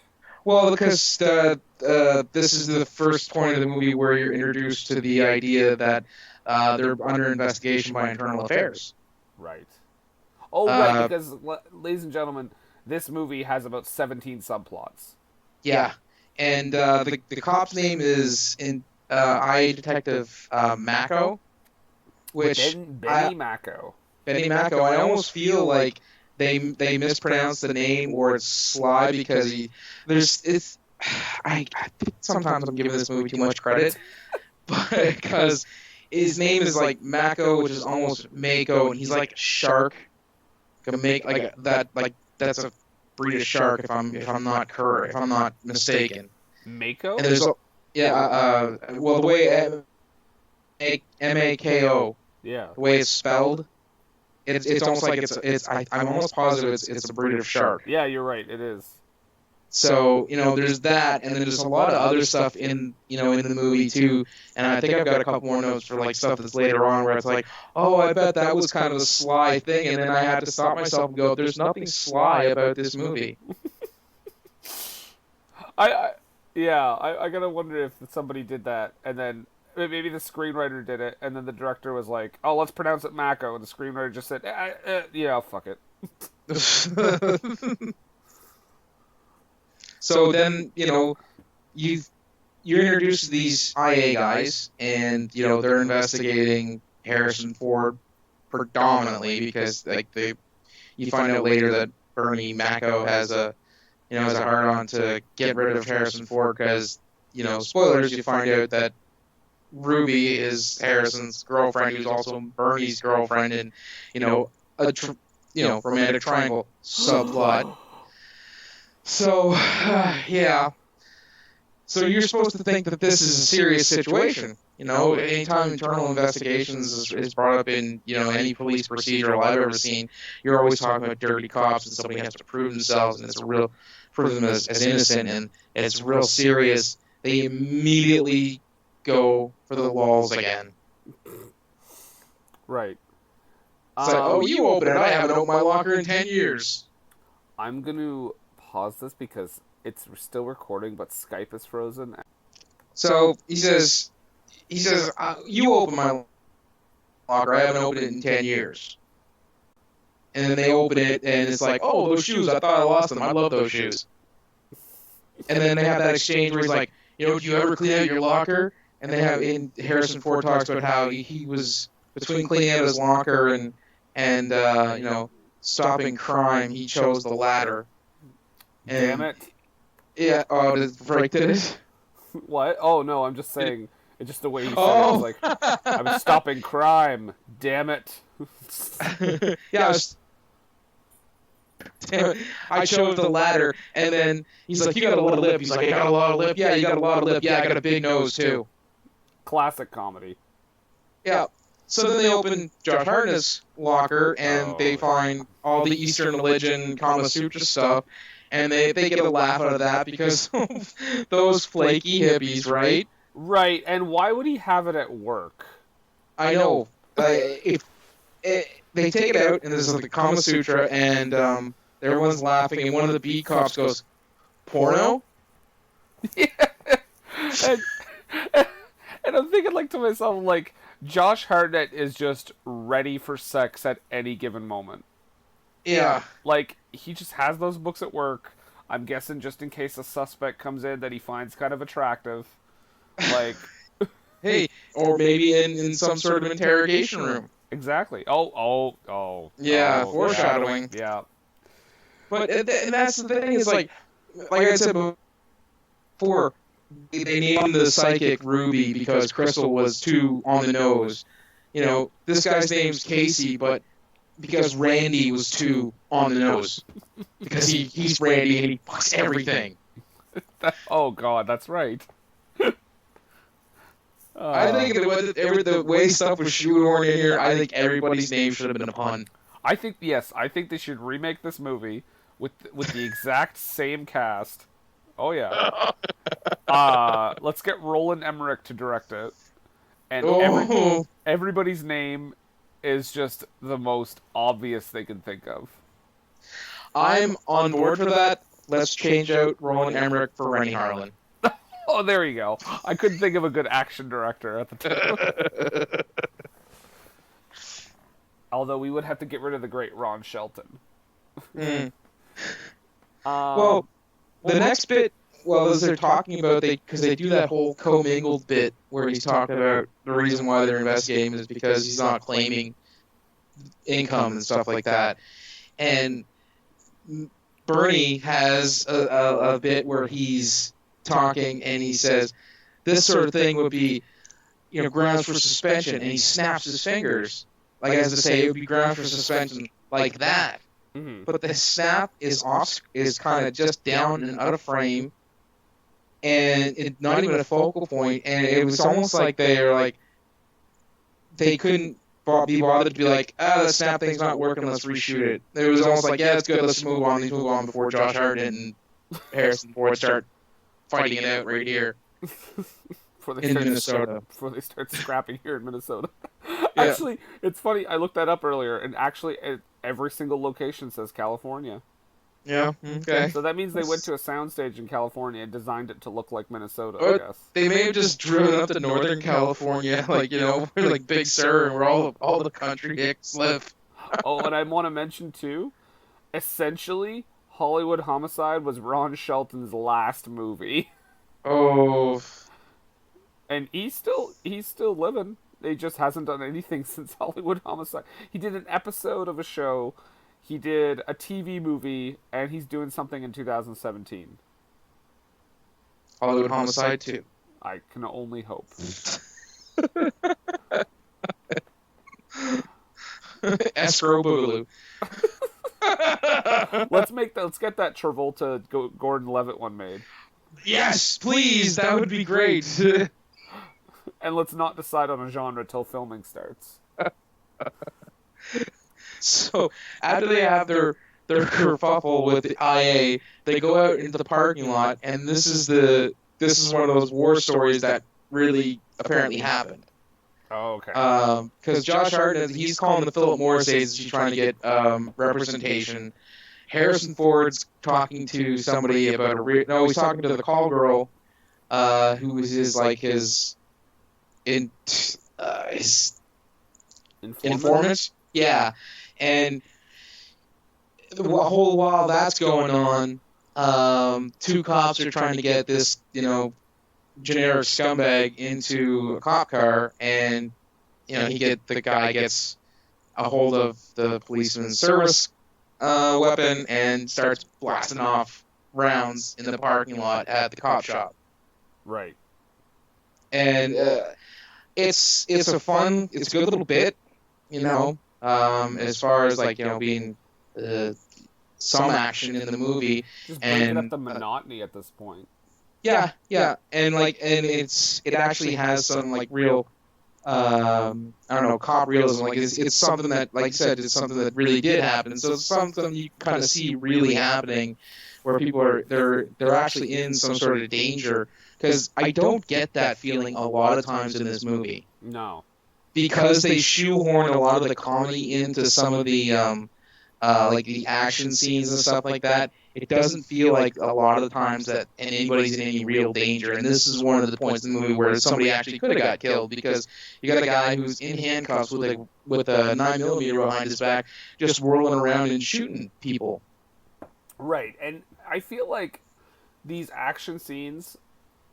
Well, because this is the first point of the movie where you're introduced to the idea that they're under investigation by Internal Affairs. Right. Oh, right, because, ladies and gentlemen, this movie has about 17 subplots. Yeah, and the cop's name is IA Detective Mako, which Benny Mako. Benny Mako. I almost feel like they mispronounced the name, or it's Sly, because sometimes I'm giving this movie too much credit, but because his name is Mako, which is almost Mako, and he's like a shark, that's a breed of shark if I'm not mistaken. Mako? And there's the way Mako. Yeah. The way it's spelled. It's almost like I'm almost positive it's a breed of shark. Yeah, you're right. It is. So, there's that, and then there's a lot of other stuff in the movie too. And I think I've got a couple more notes for like stuff that's later on where it's like, oh, I bet that was kind of a sly thing, and then I had to stop myself and go, there's nothing sly about this movie. I yeah, I gotta wonder if somebody did that, and then maybe the screenwriter did it, and then the director was like, "Oh, let's pronounce it Mako," and the screenwriter just said, "Yeah, fuck it." So then, you're introduced to these IA guys, and they're investigating Harrison Ford predominantly because you find out later that Bernie Mako has a hard on to get rid of Harrison Ford because spoilers, you find out that Ruby is Harrison's girlfriend, who's also Bernie's girlfriend, and a romantic triangle subplot. So yeah. So you're supposed to think that this is a serious situation. Anytime internal investigations is brought up in, any police procedural I've ever seen, you're always talking about dirty cops and somebody has to prove themselves and prove them as innocent, and it's real serious. They immediately go for the lulz again. Right. It's like, oh, you open it. I haven't opened my locker in 10 years. I'm going to pause this because it's still recording, but Skype is frozen. So he says, you open my locker. I haven't opened it in 10 years. And then they open it, and it's like, oh, those shoes. I thought I lost them. I love those shoes. And then they have that exchange where he's like, do you ever clean out your locker? And they have Harrison Ford talks about how he was between cleaning out his locker and stopping crime. He chose the latter. Damn it. Yeah. Oh, did Frank did it? What? Oh no, I'm just saying. It's just the way he said it. I was like, I'm stopping crime. Damn it. Yeah. Damn it. I chose the latter. And then he's like, you got a lot of lip. He's like, I got a lot of lip. Yeah, you got a lot of lip. Yeah, I got a big nose too. Classic comedy. Yeah. So then they open Josh Hartnett's locker and they find all the Eastern religion Kama Sutra stuff. And they get a laugh out of that because those flaky hippies, right? Right, and why would he have it at work? I know. They take it out, and there's the Kama Sutra, and everyone's laughing, and one of the beat cops goes, porno? Yeah. And I'm thinking to myself, Josh Hartnett is just ready for sex at any given moment. Yeah. He just has those books at work. I'm guessing just in case a suspect comes in that he finds kind of attractive. Hey, or maybe in some sort of interrogation room. Exactly. Oh. Yeah, foreshadowing. Yeah. But and that's the thing, is like I said before, they named the psychic Ruby because Crystal was too on the nose. This guy's name's Casey, but because Randy was too on the nose. Because he's Randy and he fucks everything. Oh, God, that's right. I think the way stuff was shoehorned in here, I think everybody's name should have been a pun. I think they should remake this movie with the exact same cast. Oh, yeah. Let's get Roland Emmerich to direct it. And everybody's name is just the most obvious they can think of. I'm on board for that. Let's change out Roland Emmerich for Rennie Harlan. Oh, there you go. I couldn't think of a good action director at the time. Although we would have to get rid of the great Ron Shelton. The next bit, as they're talking about, because they do that whole commingled bit where he's talking about the reason why they're investigating is because he's not claiming income and stuff like that. And Bernie has a bit where he's talking and he says, this sort of thing would be, grounds for suspension, and he snaps his fingers, as to say it would be grounds for suspension like that. Mm-hmm. But the snap is kind of just down and out of frame, and it's not even a focal point, and it was almost like they couldn't be bothered to be like, the snap thing's not working, let's reshoot it. It was almost like, yeah, it's good, let's move on before Josh Hartnett and Harrison Ford start fighting it out right here in Minnesota. Before they start scrapping here in Minnesota. Yeah. Actually, it's funny. I looked that up earlier, and actually, every single location says California. Yeah. Okay. So that means they went to a soundstage in California and designed it to look like Minnesota, I Or guess. they may have just driven up to Northern California, like, where like Big Sur and where all the country hicks live. Oh, and I want to mention too, essentially, Hollywood Homicide was Ron Shelton's last movie. Oh. And he's still living. He just hasn't done anything since Hollywood Homicide. He did an episode of a show, he did a TV movie, and he's doing something in 2017. Hollywood Homicide 2. I can only hope. Escrow Boogaloo. Let's get that Travolta Gordon Levitt one made. Yes, please, that would be great. And let's not decide on a genre till filming starts. So after they have their kerfuffle with the IA, they go out into the parking lot, and this is one of those war stories that really apparently happened. Oh, okay. Because Josh Hartnett, he's calling the Philip Morris agency trying to get representation. Harrison Ford's talking to somebody about he's talking to the call girl, who is his informant. Yeah, and the whole while that's going on, two cops are trying to get this generic scumbag into a cop car, and the guy gets a hold of the policeman's service weapon and starts blasting off rounds in the parking lot at the cop shop. Right. And it's a good little bit, as far as being some action in the movie. Just breaking up the monotony at this point. Yeah, and it actually has some real, I don't know, cop realism. It's something that, like I said, it's something that really did happen. So it's something you kind of see really happening, where people they're actually in some sort of danger. Because I don't get that feeling a lot of times in this movie. No. Because they shoehorn a lot of the comedy into some of the the action scenes and stuff like that. It doesn't feel like a lot of the times that anybody's in any real danger. And this is one of the points in the movie where somebody actually could have got killed, because you got a guy who's in handcuffs with a 9mm behind his back, just whirling around and shooting people. Right, and I feel like these action scenes,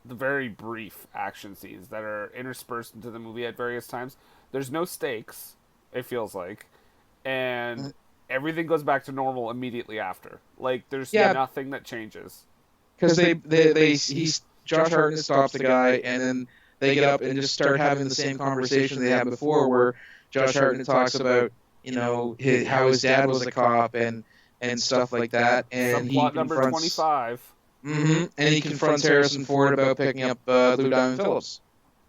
the very brief action scenes that are interspersed into the movie at various times, there's no stakes, it feels like, and everything goes back to normal immediately after. There's nothing that changes. Because Josh Hartnett stops the guy, and then they get up and just start having the same conversation they had before, where Josh Hartnett talks about how his dad was a cop and stuff like that, and Subplot number 25. Mm-hmm. And he confronts Harrison Ford about picking up Lou Diamond Phillips.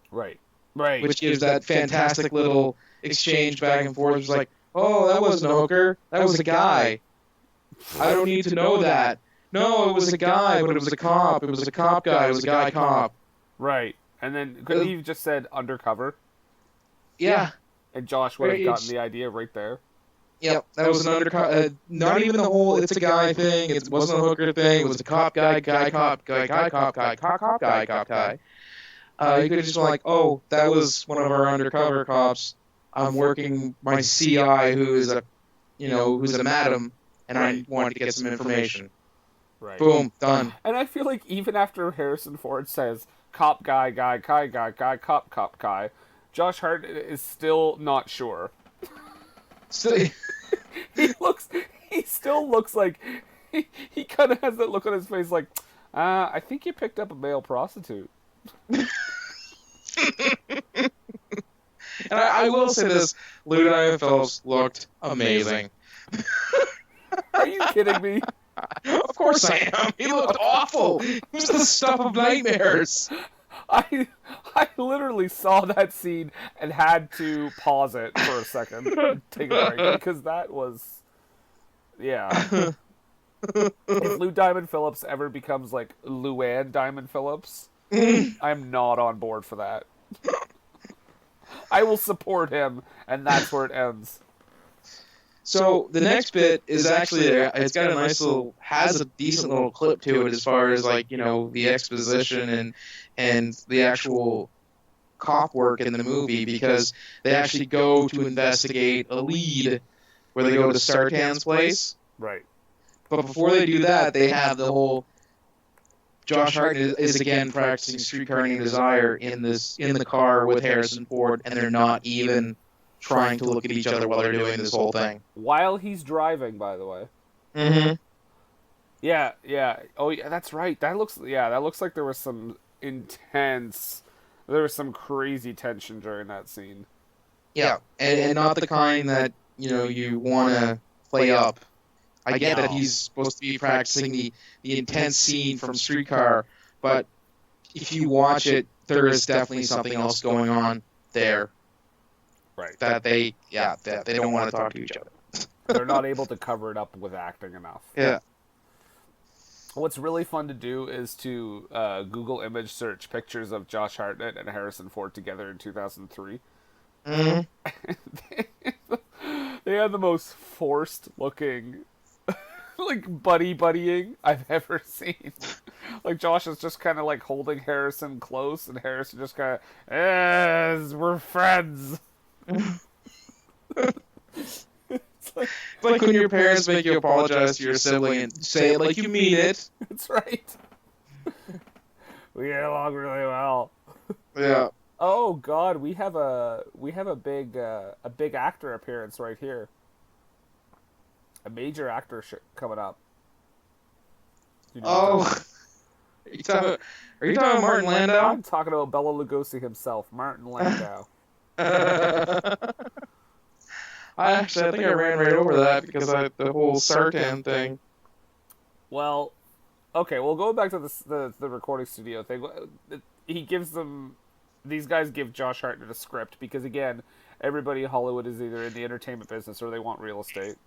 Right. Which gives that fantastic little exchange back and forth. It's like, oh, that wasn't a hooker. That was a guy. I don't need to know that. No, it was a guy, but it was a cop. It was a cop guy. It was a guy cop. Right. And then couldn't he have just said undercover? Yeah. And Josh would have gotten the idea right there. Yep, that was an undercover. Not even the whole "it's a guy" thing. It wasn't a hooker thing. It was a cop guy, guy cop, guy cop, guy cop, guy cop guy. You could have just been like, "Oh, that was one of our undercover cops. I'm working my CI, who's a madam, and I wanted to get some information." Right. Boom, done. And I feel like even after Harrison Ford says "cop guy, guy, cop guy," Josh Hartnett is still not sure. He still looks like he kind of has that look on his face like, I think you picked up a male prostitute. And I will say this, Lou Diamond Phillips looked amazing. Are you kidding me? Of course I am. He looked awful. He was the stuff of nightmares. I literally saw that scene and had to pause it for a second and take a break, because that was, yeah. If Lou Diamond Phillips ever becomes like Luann Diamond Phillips, I'm not on board for that. I will support him, and that's where it ends. So the next bit is actually it's got a nice little, has a decent little clip to it as far as like, the exposition and the actual cop work in the movie, because they actually go to investigate a lead where they go to Sartan's place. Right. But before they do that, they have the whole Josh Hartnett is again practicing Streetcar Named Desire in the car with Harrison Ford, and they're not even trying to look at each other while they're doing this whole thing. While he's driving, by the way. Mm-hmm. Yeah. Oh, yeah, that's right. That looks like there was some crazy tension during that scene. Yeah, and not the kind that, you want to play up. I get that he's supposed to be practicing the intense scene from Streetcar, but if you watch it, there is definitely something else going on there. Right. That they don't want to talk to each other. They're not able to cover it up with acting enough. Yeah. What's really fun to do is to Google image search pictures of Josh Hartnett and Harrison Ford together in 2003. Mm-hmm. They had the most forced looking like buddying I've ever seen. Like Josh is just kind of like holding Harrison close, and Harrison just kind of, we're friends. It's like when your parents make you apologize to your sibling and say it like you mean it. That's right. We get along really well. Yeah. Oh God, we have a big actor appearance right here. A major actor coming up. Are you talking about Martin Landau? I'm talking about Bela Lugosi himself, Martin Landau. I think I ran right over that because the whole Sartan thing. Well, okay. Well, going back to the recording studio thing, he gives them. These guys give Josh Hartnett a script because, again, everybody in Hollywood is either in the entertainment business or they want real estate.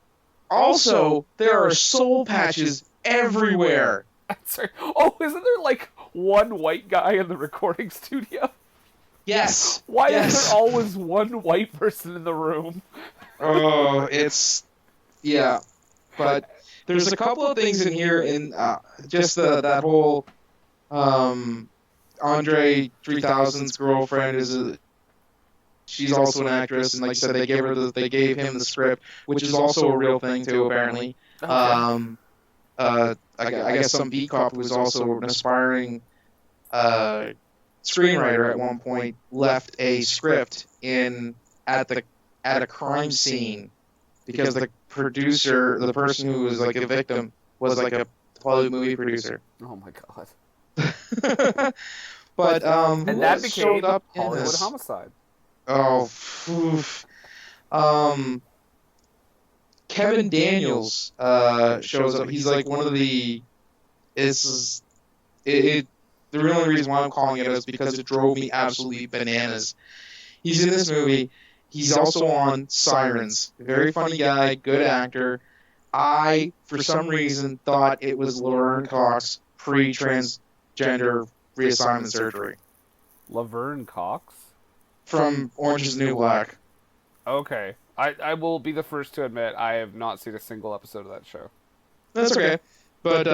Also, there are soul patches everywhere. Sorry. Oh, isn't there like one white guy in the recording studio? Yes. Why is there always one white person in the room? Oh, yeah. But there's a couple of things in here in just that whole Andre 3000's girlfriend she's also an actress, and like I said, they gave him the script, which is also a real thing too, apparently. Okay. I guess some beat cop who was also an aspiring screenwriter at one point left a script at a crime scene because the producer, the person who was like a victim, was like a Hollywood movie producer. Oh my God. But and that became up Hollywood Homicide. Oh, Kevin Daniels shows up. He's like one of the. The only reason why I'm calling it is because it drove me absolutely bananas. He's in this movie. He's also on Sirens. Very funny guy, good actor. I, for some reason, thought it was Laverne Cox pre-transgender reassignment surgery. Laverne Cox? From Orange is the New Black. Okay. I will be the first to admit I have not seen a single episode of that show. That's okay. But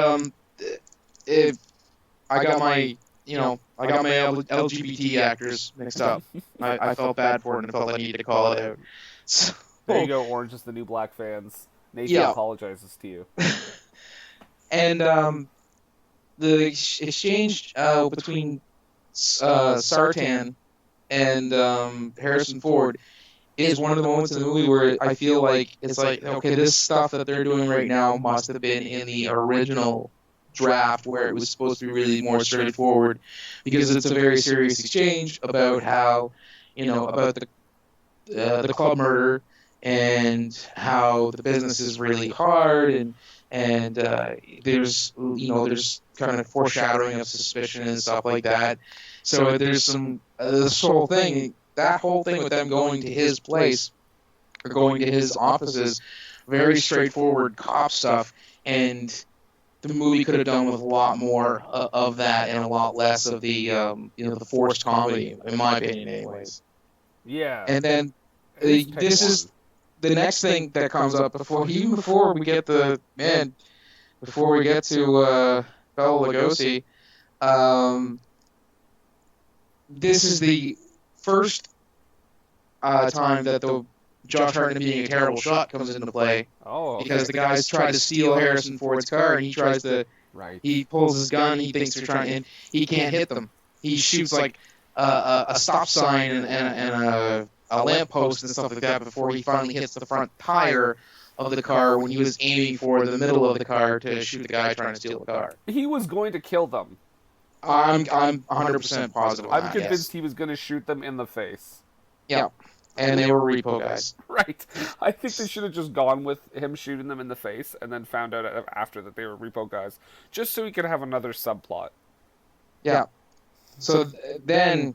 I got my LGBT actors mixed up. I felt bad for it and felt I needed to call it out. So, there you go, Orange is the New Black fans. Nathan apologizes to you. And the exchange between Sartan and Harrison Ford is one of the moments in the movie where I feel like it's like, okay, this stuff that they're doing right now must have been in the original draft where it was supposed to be really more straightforward, because it's a very serious exchange about how, about the club murder and how the business is really hard, and there's kind of foreshadowing of suspicion and stuff like that. So there's some this whole thing with them going to his place or going to his offices, very straightforward cop stuff, and the movie could have done with a lot more of that and a lot less of the the forced comedy, in my opinion, anyways. Yeah. And then Who's pick this one? is the next thing that comes up before we get to Bela Lugosi. This is the first time that the Josh Hartnett being a terrible shot comes into play. Oh, okay. Because the guys try to steal Harrison Ford's car, and Right. he pulls his gun, he thinks they're trying, and he can't hit them. He shoots like a stop sign and a lamppost and stuff like that before he finally hits the front tire of the car when he was aiming for the middle of the car to shoot the guy trying to steal the car. He was going to kill them. I'm 100% positive. I'm convinced he was going to shoot them in the face. Yeah, and they were repo guys. Right. I think they should have just gone with him shooting them in the face and then found out after that they were repo guys, just so he could have another subplot. Yeah. So then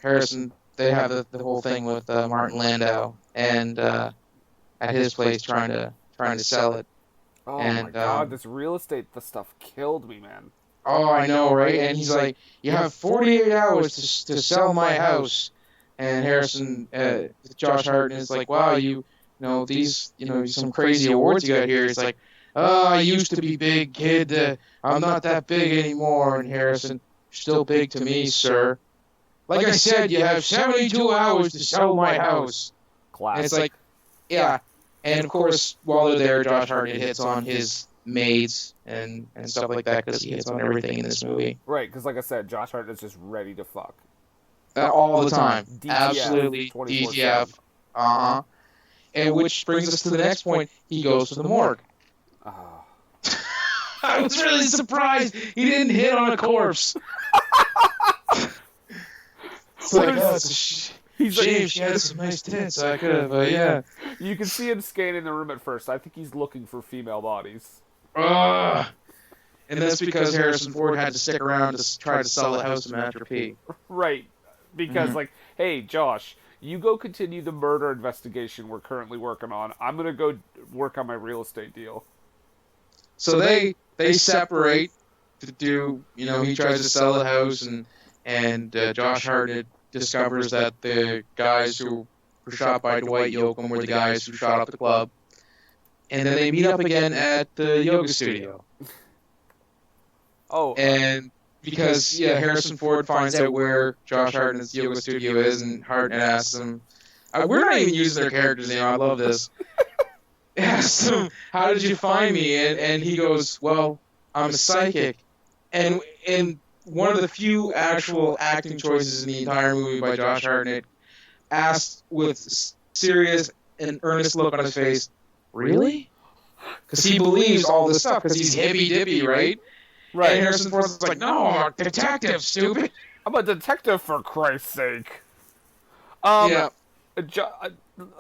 Harrison, they have the whole thing with Martin Landau and at his place trying to sell it. Oh and, my god, this real estate stuff killed me, man. Oh, I know, right? And he's like, "You have 48 hours to sell my house." And Harrison, Josh Hartnett is like, "Wow, these some crazy awards you got here." It's like, "Oh, I used to be big, kid. I'm not that big anymore." And Harrison, "Still big to me, sir. Like I said, you have 72 hours to sell my house." Classic. And it's like, yeah. And of course, while they're there, Josh Hartnett hits on his maids and stuff like that because he hits on everything in this movie. Right, because like I said, Josh Hartnett's just ready to fuck. All the time. DTF, Absolutely. 24/7. DTF. Uh-huh. And which brings us to the next point. He goes to the morgue. Oh. I was really surprised he didn't hit on a corpse. It's like, it's a shame she had some nice tits. I could have, yeah. You can see him scanning the room at first. I think he's looking for female bodies. And that's because Harrison Ford had to stick around to try to sell the house to Master P. Right. Because, hey, Josh, you go continue the murder investigation we're currently working on. I'm going to go work on my real estate deal. So they separate to do, he tries to sell the house, and Josh Hartnett discovers that the guys who were shot by Dwight Yoakam were the guys who shot up the club. And then they meet up again at the yoga studio. Oh. And because, Harrison Ford finds out where Josh Hartnett's yoga studio is, and Hartnett asks him, we're not even using their characters' name, I love this. Asks him, "How did you find me?" And he goes, "Well, I'm a psychic." And one of the few actual acting choices in the entire movie by Josh Hartnett, asked with serious and earnest look on his face, "Really?" Because he believes all this stuff, because he's hippy-dippy, right? Right. And Harrison Ford's like, "No, I'm a detective, stupid." I'm a detective, for Christ's sake. Yeah.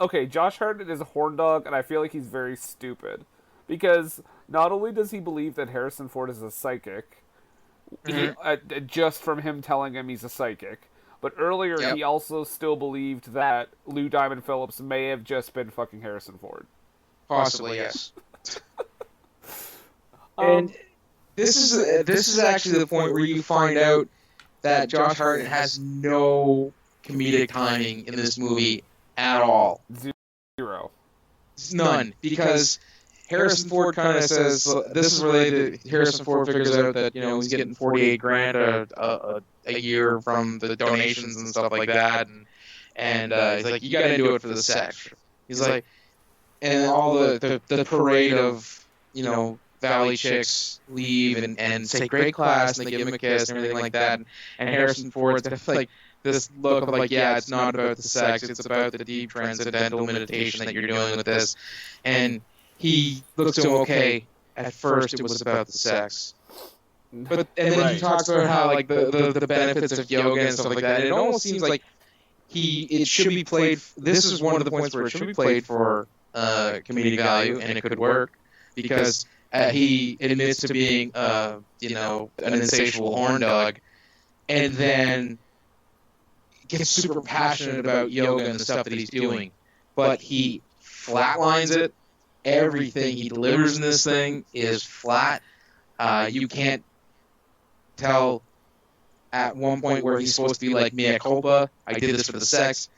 Okay, Josh Hartnett is a horn dog, and I feel like he's very stupid. Because not only does he believe that Harrison Ford is a psychic, just from him telling him he's a psychic, but earlier he also still believed that Lou Diamond Phillips may have just been fucking Harrison Ford. Possibly, yes. And this is actually the point where you find out that Josh Hartnett has no comedic timing in this movie at all. Zero. None. Because Harrison Ford kind of says, this is related, Harrison Ford figures out that, he's getting 48 grand a year from the donations and stuff like that. And he's like, you got to do it for the sex. He's like, and all the parade of, Valley chicks leave and say great class, and they give him a kiss and everything like that. And Harrison Ford's got like this look of like, yeah, it's not about the sex, it's about the deep transcendental meditation that you're doing with this. And he looks to him, okay, at first it was about the sex. And then he talks about how like the benefits of yoga and stuff like that. And it almost seems like it should be played. This is one of the points where it should be played for comedic value, and it could work because he admits to being an insatiable horn dog, and then gets super passionate about yoga and the stuff that he's doing, but he flatlines it everything he delivers in this thing is flat. You can't tell at one point where he's supposed to be like mea culpa. I did this for the sex,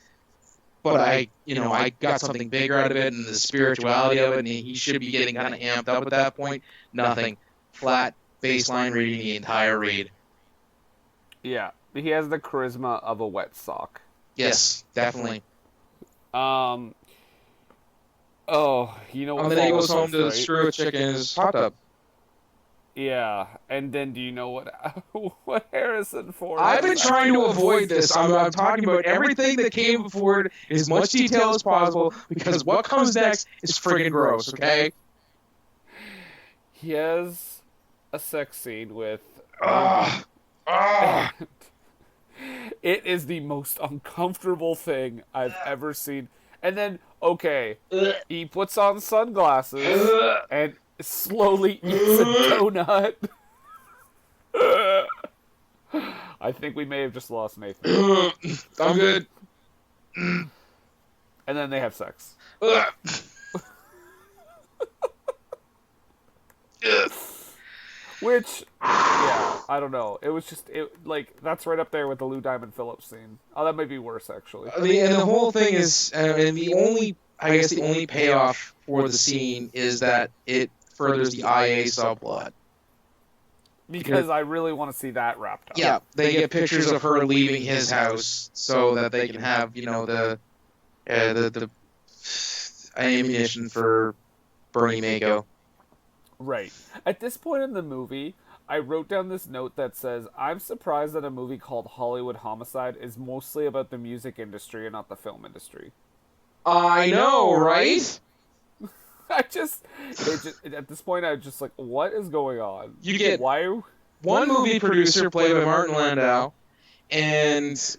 but I got something bigger out of it and the spirituality of it, and he should be getting kind of amped up at that point. Nothing. Flat baseline reading the entire read. Yeah, he has the charisma of a wet sock. Yes, definitely. Oh, you know what? And then he goes home to screw a chick in his hot tub. Yeah, and then do you know what Harrison Ford? I've been trying to avoid this. I'm talking about everything that came before it in as much detail as possible, because what comes next is friggin' gross, okay? He has a sex scene with... It is the most uncomfortable thing I've ever seen. And then, okay, he puts on sunglasses and slowly eats a donut. I think we may have just lost Nathan. I'm good. And then they have sex. Which, yeah, I don't know. It was just, that's right up there with the Lou Diamond Phillips scene. Oh, that might be worse, actually. And the whole thing is, and the only payoff for the scene is that it furthers the IA subplot. Because I really want to see that wrapped up. Yeah, they get pictures of her leaving his house so that they can have, the ammunition for Bernie Mako. Right. At this point in the movie, I wrote down this note that says, I'm surprised that a movie called Hollywood Homicide is mostly about the music industry and not the film industry. I know, right? At this point, I was just like, what is going on? You get one movie producer played by Martin Landau, and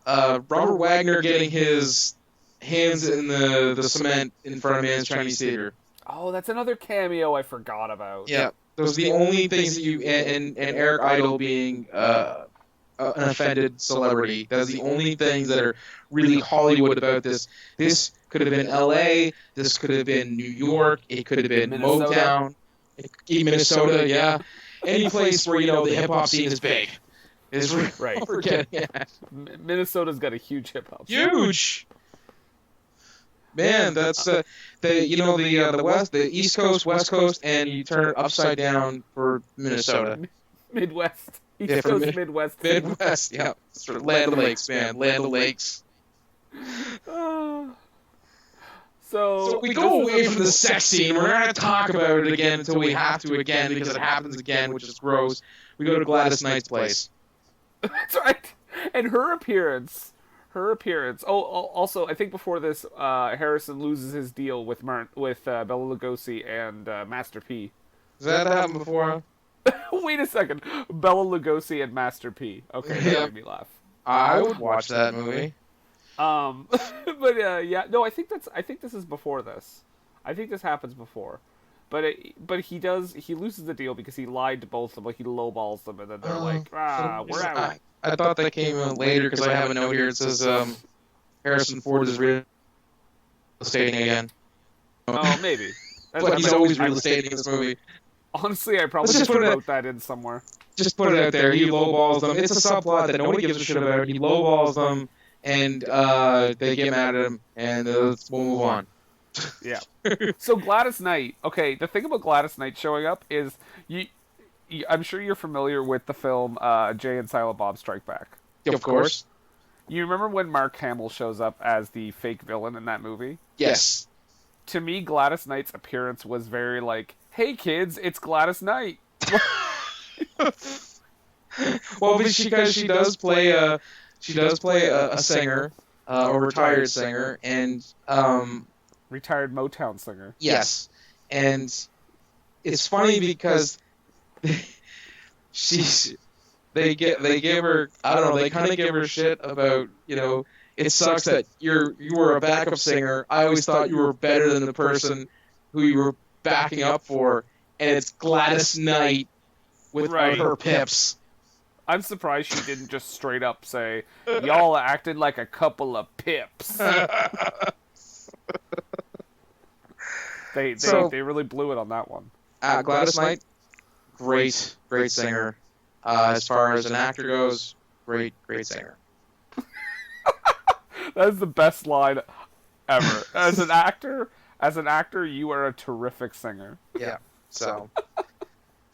Robert Wagner getting his hands in the cement in front of Man's Chinese Theater. Oh, that's another cameo I forgot about. Yeah, those are the only things that and Eric Idle being an offended celebrity. Those are the only things that are really Hollywood about this. This could have been L.A. This could have been New York. It could have been Motown. Minnesota, yeah. Any place where, the hip-hop scene is big. Is right. What we're getting at. Minnesota's got a huge hip-hop scene. Huge! Man, that's the West, the East Coast, West Coast, and you turn it upside down for Minnesota. Midwest. East Coast, Midwest. Midwest, yeah. Sort of land of the lakes, man. Land of the lakes. So we go away from the sex scene. We're not going to talk about it again until we have to again, because it happens again, which is gross. We go to Gladys Knight's place. That's right. And her appearance. Oh, also, I think before this, Harrison loses his deal with Bela Lugosi and Master P. Does that happen before? Wait a second. Bela Lugosi and Master P. Okay, that made me laugh. I would watch that movie. But yeah, no, I think this is before this. I think this happens before. But he loses the deal because he lied to both of them, like he lowballs them, and then they're like, we're out. I thought that came out later because I have a note here. It says Harrison Ford is real estating again. Oh, maybe. But he's always real estating in this movie. Honestly, I probably just wrote that in somewhere. Just put it out there. He lowballs them. It's a subplot that nobody gives a shit about. He lowballs them, and they get mad at him, and we'll move on. Yeah. So Gladys Knight. Okay, the thing about Gladys Knight showing up is I'm sure you're familiar with the film Jay and Silent Bob Strike Back. Of course. You remember when Mark Hamill shows up as the fake villain in that movie? Yes. To me, Gladys Knight's appearance was very like, "Hey kids, it's Gladys Knight." Well, because she does play a singer, a retired singer, and retired Motown singer. Yes, and it's funny because they give her, I don't know, they kind of give her shit about, it sucks that you were a backup singer. I always thought you were better than the person who you were backing up for, and it's Gladys Knight without her pips. I'm surprised she didn't just straight up say, "Y'all acted like a couple of pips." So they really blew it on that one. Gladys Knight, great singer. As far as an actor goes, great singer. That is the best line ever. As an actor, you are a terrific singer. Yeah. So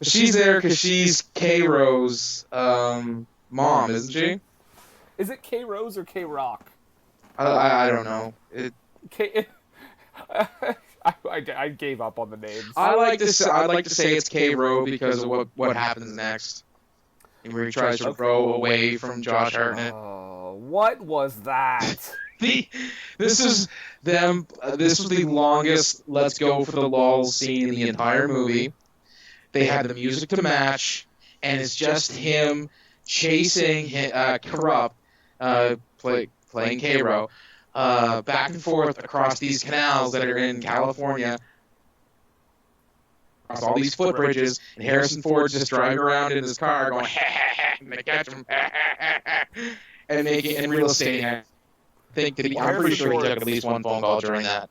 she's there because she's K-Ro's mom, isn't she? Is it K Rose or K Rock? I don't know. K. I gave up on the names. I'd like to say it's K-Ro because of what happens next, and where he tries to row away from Josh Hartnett. Oh, what was that? This was the longest "Let's go for the lulz" scene in the entire movie. They had the music to match, and it's just him chasing Corrupt, playing K-Ro, back and forth across these canals that are in California, across all these footbridges, and Harrison Ford just driving around in his car going, I'm gonna catch him, and making in real estate. I'm pretty sure he took at least one phone call during that.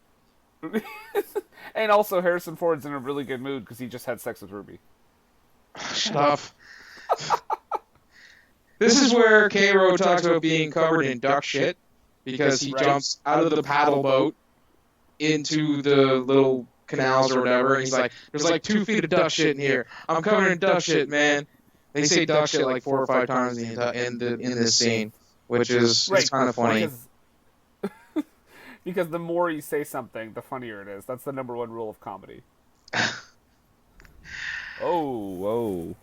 And also, Harrison Ford's in a really good mood because he just had sex with Ruby. Shut up. This is where K-Ro talks about being covered in duck shit, because he jumps out of the paddle boat into the little canals or whatever, and he's like, there's like 2 feet of duck shit in here. I'm covered in duck shit, man. They say duck shit like 4 or 5 times in this scene, which is it's kind of funny. Because the more you say something, the funnier it is. That's the #1 rule of comedy. Oh.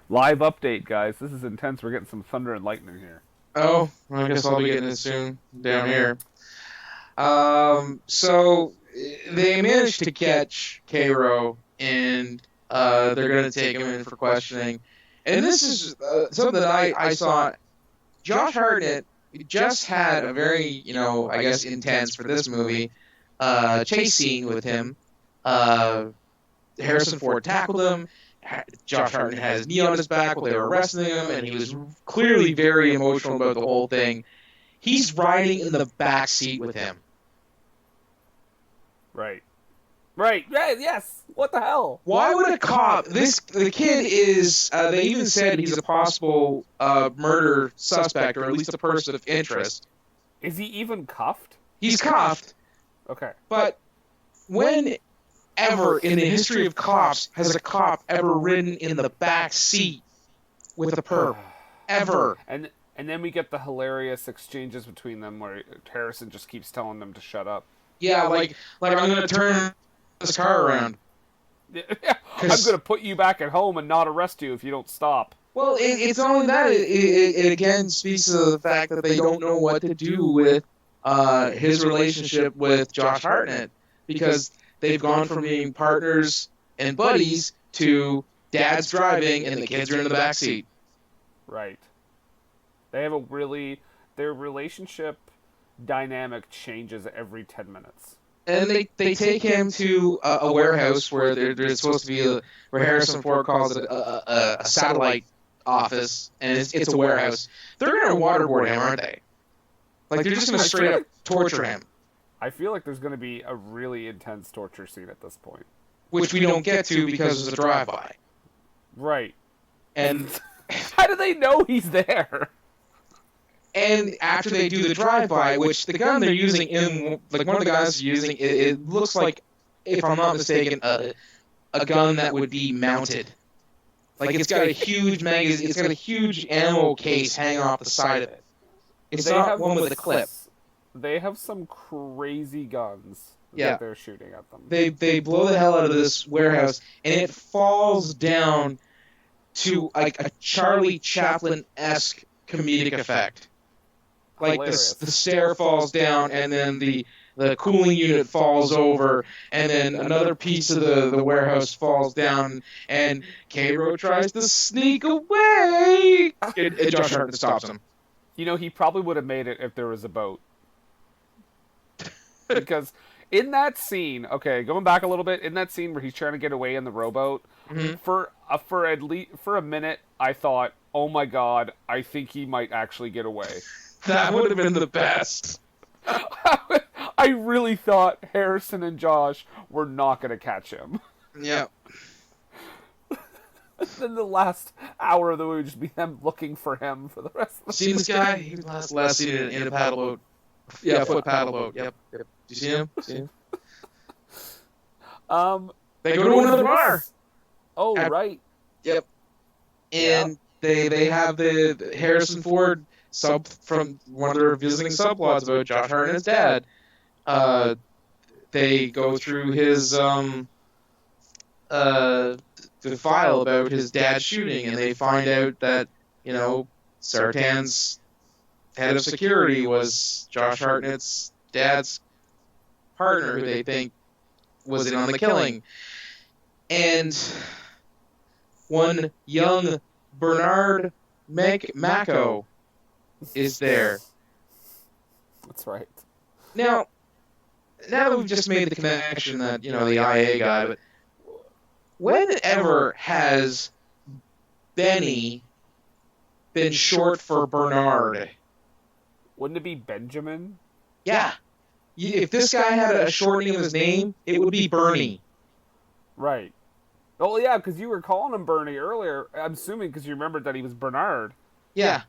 Live update, guys. This is intense. We're getting some thunder and lightning here. Oh, well, I guess I'll be getting it soon down here. So they managed to catch K-Ro, and they're going to take him in for questioning. And this is something that I saw. Josh Hartnett just had a very, I guess intense for this movie, chase scene with him. Harrison Ford tackled him. Josh Hartnett had his knee on his back while they were arresting him, and he was clearly very emotional about the whole thing. He's riding in the back seat with him. Right. Yes. What the hell? Why would a cop? The kid is. They even said he's a possible murder suspect, or at least a person of interest. Is he even cuffed? He's cuffed. Okay. But when ever in the history of cops has a cop ever ridden in the back seat with a perp? Ever. And then we get the hilarious exchanges between them where Harrison just keeps telling them to shut up. Yeah, like I'm going to turn this car around. I'm going to put you back at home and not arrest you if you don't stop. Well, it's only that. It again speaks to the fact that they don't know what to do with his relationship with Josh Hartnett, because they've gone from being partners and buddies to dad's driving and the kids are in the backseat. Right. They have their relationship dynamic changes every 10 minutes. And they take him to a warehouse where there's supposed to be where Harrison Ford calls it a satellite office, and it's a warehouse. They're going to waterboard him, aren't they? Like, they're just going to straight up torture him. I feel like there's going to be a really intense torture scene at this point. Which we don't get to because it's a drive-by. Right. And how do they know he's there? And after they do the drive-by, which the gun they're using one of the guys is using, it looks like, if I'm not mistaken, a gun that would be mounted. Like, it's got a huge magazine, it's got a huge ammo case hanging off the side of it. It's not one with a clip. They have some crazy guns that they're shooting at them. They blow the hell out of this warehouse, and it falls down to like a Charlie Chaplin-esque comedic effect. Like the stair falls down, and then the cooling unit falls over, and then another piece of the warehouse falls down, and K-Ro tries to sneak away, and Josh Hartnett stops him. He probably would have made it if there was a boat. Because in that scene, okay, going back a little bit, in that scene where he's trying to get away in the rowboat, for a minute, I thought, oh my god, I think he might actually get away. That would have been the best. I I really thought Harrison and Josh were not going to catch him. Yeah. Then the last hour of the movie would just be them looking for him for the rest of the See this guy? He was last seen in a paddle boat. Yeah, foot paddle boat. Yep. Do you see him? They go to another bar. Oh, right. Yep. And they have the Harrison Ford sub from one of their visiting subplots about Josh Hartnett's dad. They go through his the file about his dad shooting, and they find out that Sartan's head of security was Josh Hartnett's dad's partner, who they think was in on the killing. And one young Bernard Mako is there. That's right. Now that we've just made the connection that, the IA guy, but whenever has Benny been short for Bernard? Wouldn't it be Benjamin? Yeah. If this guy had a shortening of his name, it would be Bernie. Right. Oh, yeah, because you were calling him Bernie earlier. I'm assuming because you remembered that he was Bernard. Yeah.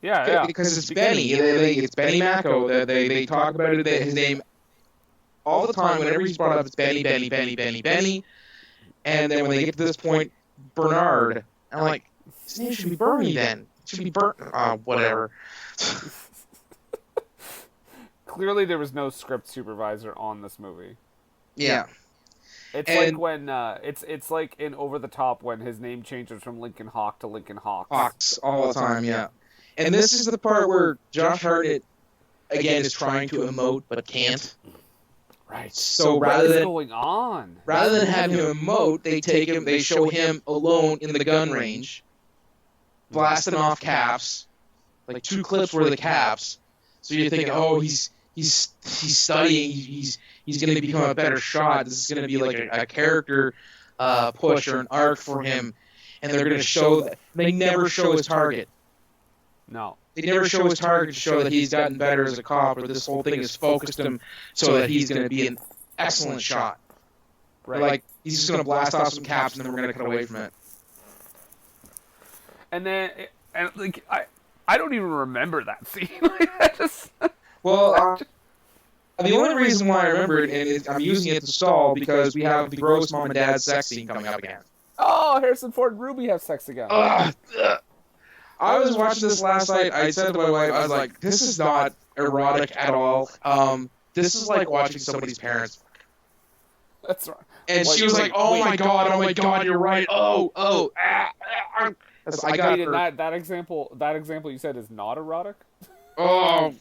Yeah. Because it's Benny. It's Benny Mako. They talk about his name all the time. Whenever he's brought up, it's Benny. And then when they get to this point, Bernard. I'm like, his name should be Bernie then. It should be whatever. Clearly, there was no script supervisor on this movie. Yeah. It's like when it's like in Over the Top when his name changes from Lincoln Hawk to Lincoln Hawks. Hawks all the time, yeah. And this is the part where Josh Hartnett again is trying to emote but can't. Right. So what is going on? Rather than have him emote, they show him alone in the gun range, blasting off caps, like 2 clips worth of caps. So you're thinking, oh, he's studying, he's going to become a better shot. This is going to be like a character push or an arc for him, and they're going to show that. They never show his target. No. They never show his target to show that he's gotten better as a cop, or this whole thing has focused him so that he's going to be an excellent shot. Right. Like, he's just going to blast off some caps and then we're going to cut away from it. And then, I don't even remember that scene. Well, the only reason why I remember it, and I'm using it to stall, because we have the gross mom and dad sex scene coming up again. Oh, Harrison Ford and Ruby have sex again. I was watching this last night. I said to my wife, I was like, this is not erotic at all. This is like watching somebody's parents. That's right. And she was like, oh my god, you're right. I got her. That example you said is not erotic? Oh.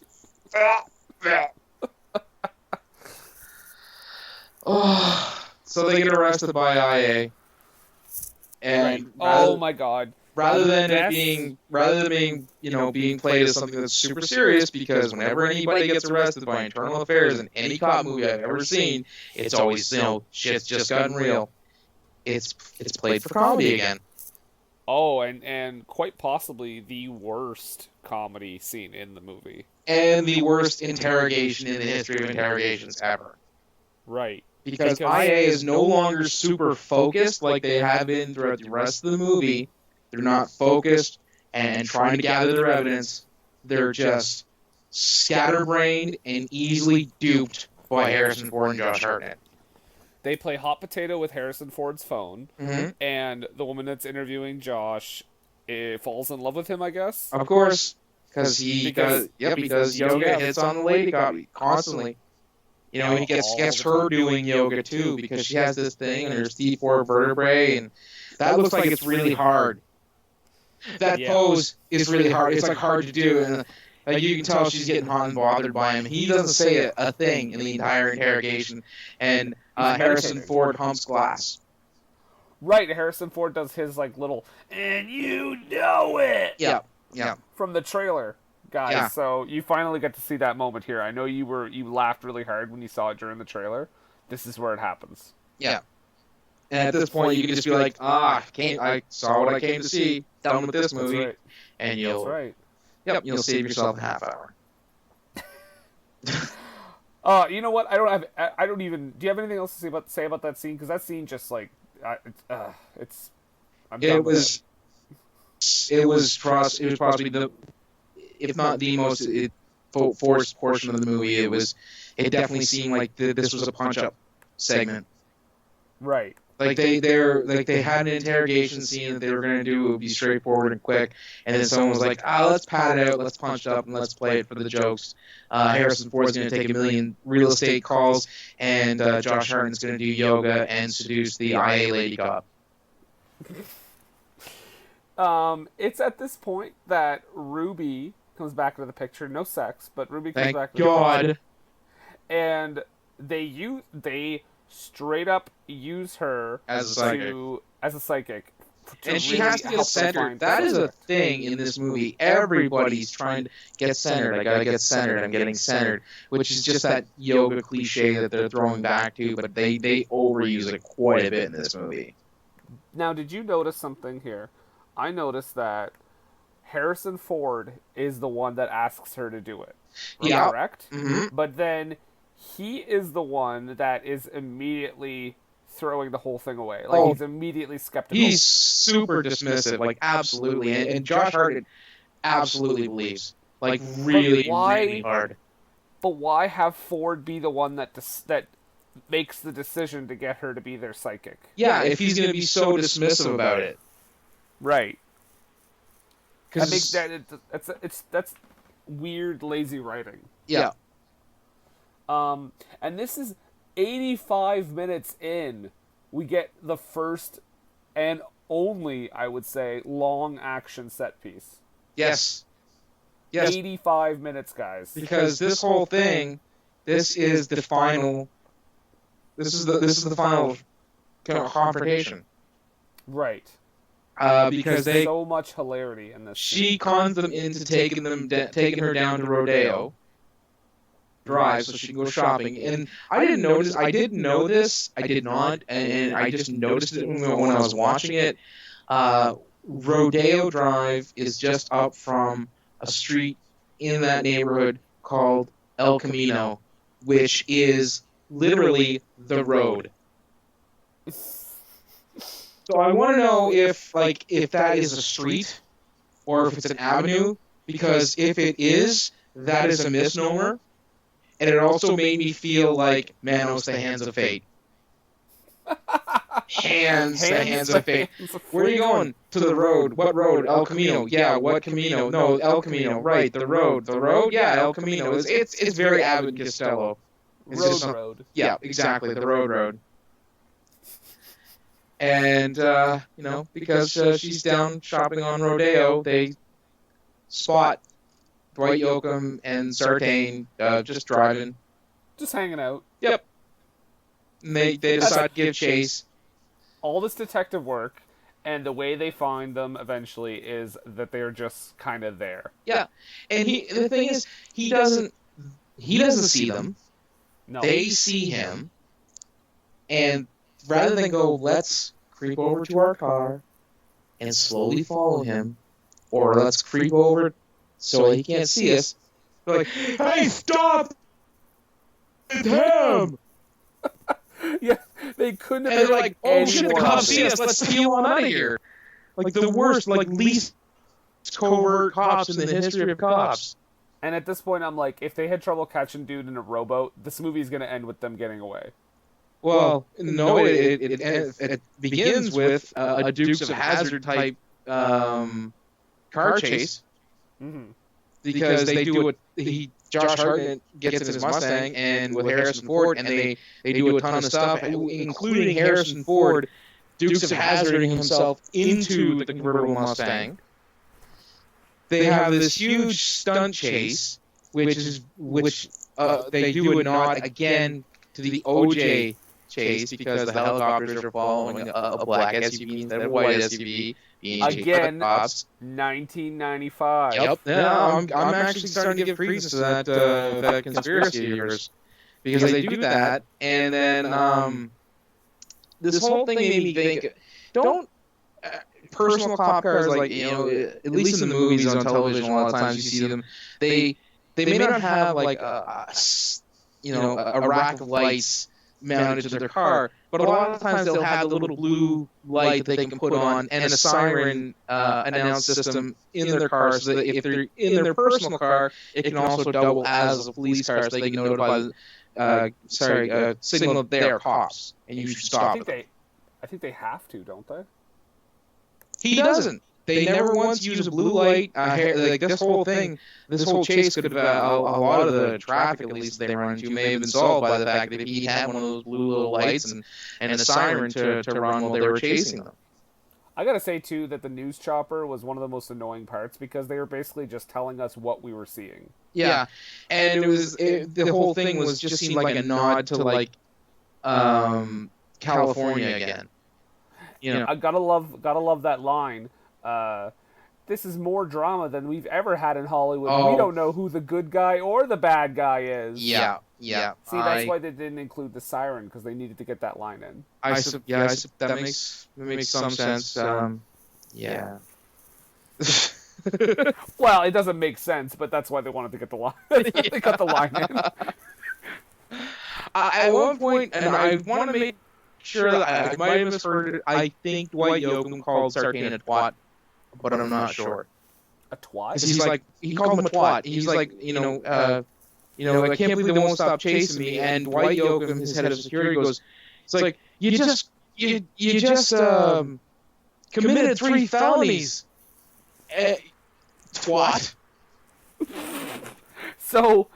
So they get arrested by IA. And my god. Rather than being being played as something that's super serious, because whenever anybody gets arrested by internal affairs in any cop movie I've ever seen, it's always shit's just gotten real. It's played for comedy again. Oh, and quite possibly the worst comedy scene in the movie. And the worst interrogation in the history of interrogations ever. Right. Because IA is no longer super focused like they have been throughout the rest of the movie. They're not focused and trying to gather their evidence. They're just scatterbrained and easily duped by Harrison Ford and Josh Hartnett. They play hot potato with Harrison Ford's phone, and the woman that's interviewing Josh falls in love with him, I guess. Of course, because yoga hits on the lady cop constantly. He gets her doing yoga too, because she has this thing in her C4 vertebrae, and that looks like it's really hard. That pose is really hard. It's like hard to do, and like you can tell she's getting hot and bothered by him. He doesn't say a thing in the entire interrogation, and Harrison Ford humps glass. Right, Harrison Ford does his little, and you know it. Yeah. From the trailer, guys. Yeah. So you finally get to see that moment here. I know you laughed really hard when you saw it during the trailer. This is where it happens. Yeah. And at this point, you can just be like, I saw what I came to see. Done with this movie. That's right. And you'll... That's right. Yep, you'll save yourself a half hour. You know what? I don't have. I don't even. Do you have anything else to say about that scene? Because that scene just like, it's. I'm done It with was. It was possibly the, if not the most forced portion of the movie. It definitely seemed like this was a punch up segment. Right. Like they had an interrogation scene that they were going to do. It would be straightforward and quick, and then someone was like, let's pad it out, let's punch it up, and let's play it for the jokes. Harrison Ford's going to take a million real estate calls, and Josh Hartnett's going to do yoga and seduce the IA lady cop. It's at this point that Ruby comes back into the picture. No sex, but Ruby comes Thank back into God. the picture. And they straight up use her As a psychic. And she has to get centered. That is a thing in this movie. Everybody's trying to get centered. I gotta get centered. I'm getting centered. Which is just that yoga cliche that they're throwing back to, but they overuse it quite a bit in this movie. Now, did you notice something here? I noticed that Harrison Ford is the one that asks her to do it. Yeah. Correct? Mm-hmm. But then he is the one that is immediately throwing the whole thing away. Like, he's immediately skeptical. He's super dismissive, like, absolutely. And Josh Hartnett absolutely believes. Like, really, really hard. But why have Ford be the one that makes the decision to get her to be their psychic? Yeah, if he's going to be so dismissive about it. Right. That makes that's weird, lazy writing. Yeah. And this is 85 minutes in. We get the first and only, I would say, long action set piece. Yes. 85 minutes, guys. Because this whole thing, this is the final kind of confrontation. Right. Because there's so much hilarity in this. She cons them into taking her down to Rodeo Drive so she can go shopping. And I didn't know this. I did not, and I just noticed it when I was watching it. Rodeo Drive is just up from a street in that neighborhood called El Camino, which is literally the road. So I want to know if that is a street or if it's an avenue, because if it is, that is a misnomer. And it also made me feel like Manos, the Hands of Fate. The hands of fate. Where are you going? To the road. What road? El Camino. Yeah, what Camino? No, El Camino. Right, the road. The road? Yeah, El Camino. It's very Abbott and Costello. Road. Yeah, exactly, the road. And, because she's down shopping on Rodeo, they spot Dwight Yoakam and Sartain just driving. Just hanging out. Yep. And they decide to give chase. All this detective work, and the way they find them eventually is that they're just kind of there. Yeah. And the thing is, he doesn't see them. No. They see him. And rather than go, let's creep over to our car and slowly follow him, or let's creep over so he can't see us, they're like, hey, stop! It's him! Yeah, they couldn't have and been they're like, oh shit, the cops see us, let's peel on out of here. Like the worst, least covert cops in the history of cops. And at this point, I'm like, if they had trouble catching dude in a rowboat, this movie's going to end with them getting away. Well, no, it begins with a Dukes of Hazzard type car chase. Mm-hmm. Because they do what Josh Hartnett gets in his Mustang and with Harrison Ford, and they do a ton of stuff, including Harrison Ford Dukes of Hazzarding himself into the convertible Mustang. They have this huge stunt chase, which they do a nod again to the OJ chase because the helicopters are following a black SUV instead of a white SUV. Again, 1995. Yep. Yeah, I'm actually starting to give credence to that conspiracy of yours, because they do that, and then this whole thing made me think: don't personal cop cars, like, at least in the movies on television, a lot of times you see them. They may not have like a a rack of lights mounted to their car. But a lot of times they'll have the little blue light that they can put on and a siren announce system in their car, so that if they're in their personal car, it can also double as a police car, so they can notify, signal that they are cops and you should stop them. I think they have to, don't they? He doesn't. They never once use a blue light. Like this whole chase could have, a lot of the traffic, at least they run into, may have been solved by the fact that if he had one of those blue little lights and a siren to run while they were chasing them. I gotta say, too, that the news chopper was one of the most annoying parts, because they were basically just telling us what we were seeing. Yeah, and the whole thing was just seemed like a nod to, like, California again. I gotta love that line. This is more drama than we've ever had in Hollywood. Oh. We don't know who the good guy or the bad guy is. Yeah. See, that's why they didn't include the siren, because they needed to get that line in. That makes some sense. Yeah. Well, it doesn't make sense, but that's why they wanted to get the line. They got the line in. At one point, and I want to make sure that I might have misheard it, I think Dwight Yoakam called Sartain a twat, but I'm not sure. A twat? He's like, he called him a twat. He's like, I can't believe they won't stop chasing me. And Dwight Yoakam, his head of security, goes, it's like, you just committed 3 felonies. Twat. So,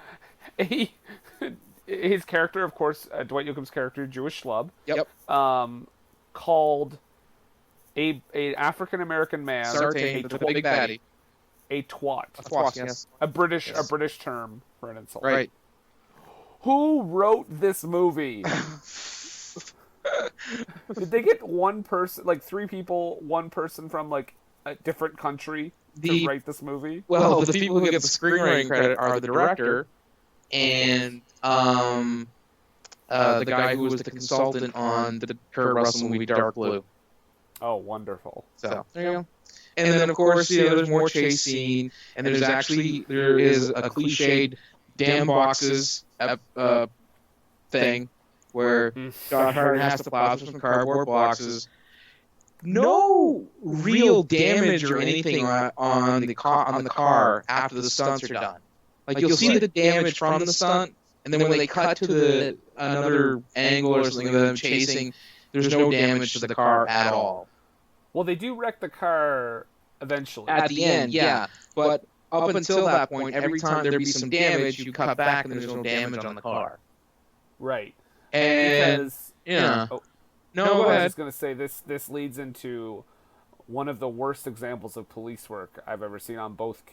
his character, of course, Dwight Yoakam's character, Jewish schlub, Yep. called a African American man, Sartain, the big baddie, a twat. A twat, yes. A British term for an insult. Right. Who wrote this movie? Did they get one person, like 3 people, one person from like a different country to write this movie? Well, the people who get the screenwriting credit are the director and the guy who was the consultant on the Kurt Russell movie Dark Blue. Oh, wonderful. So there you go. And then of course, there's more chase scene, and there is a cliched damn boxes thing where Josh Hartnett has to plow through some cardboard boxes. No real damage or anything on the car after the stunts are done. Like you'll see the damage from the stunt, and then when they cut to another angle or something of them chasing, there's no damage to the car at all. Well, they do wreck the car eventually. At the end, yeah. But up until that point, every time there be some damage, you cut back and there's no damage on the car. Right. And because, yeah. No, go I ahead. was just going to say, this leads into one of the worst examples of police work I've ever seen on both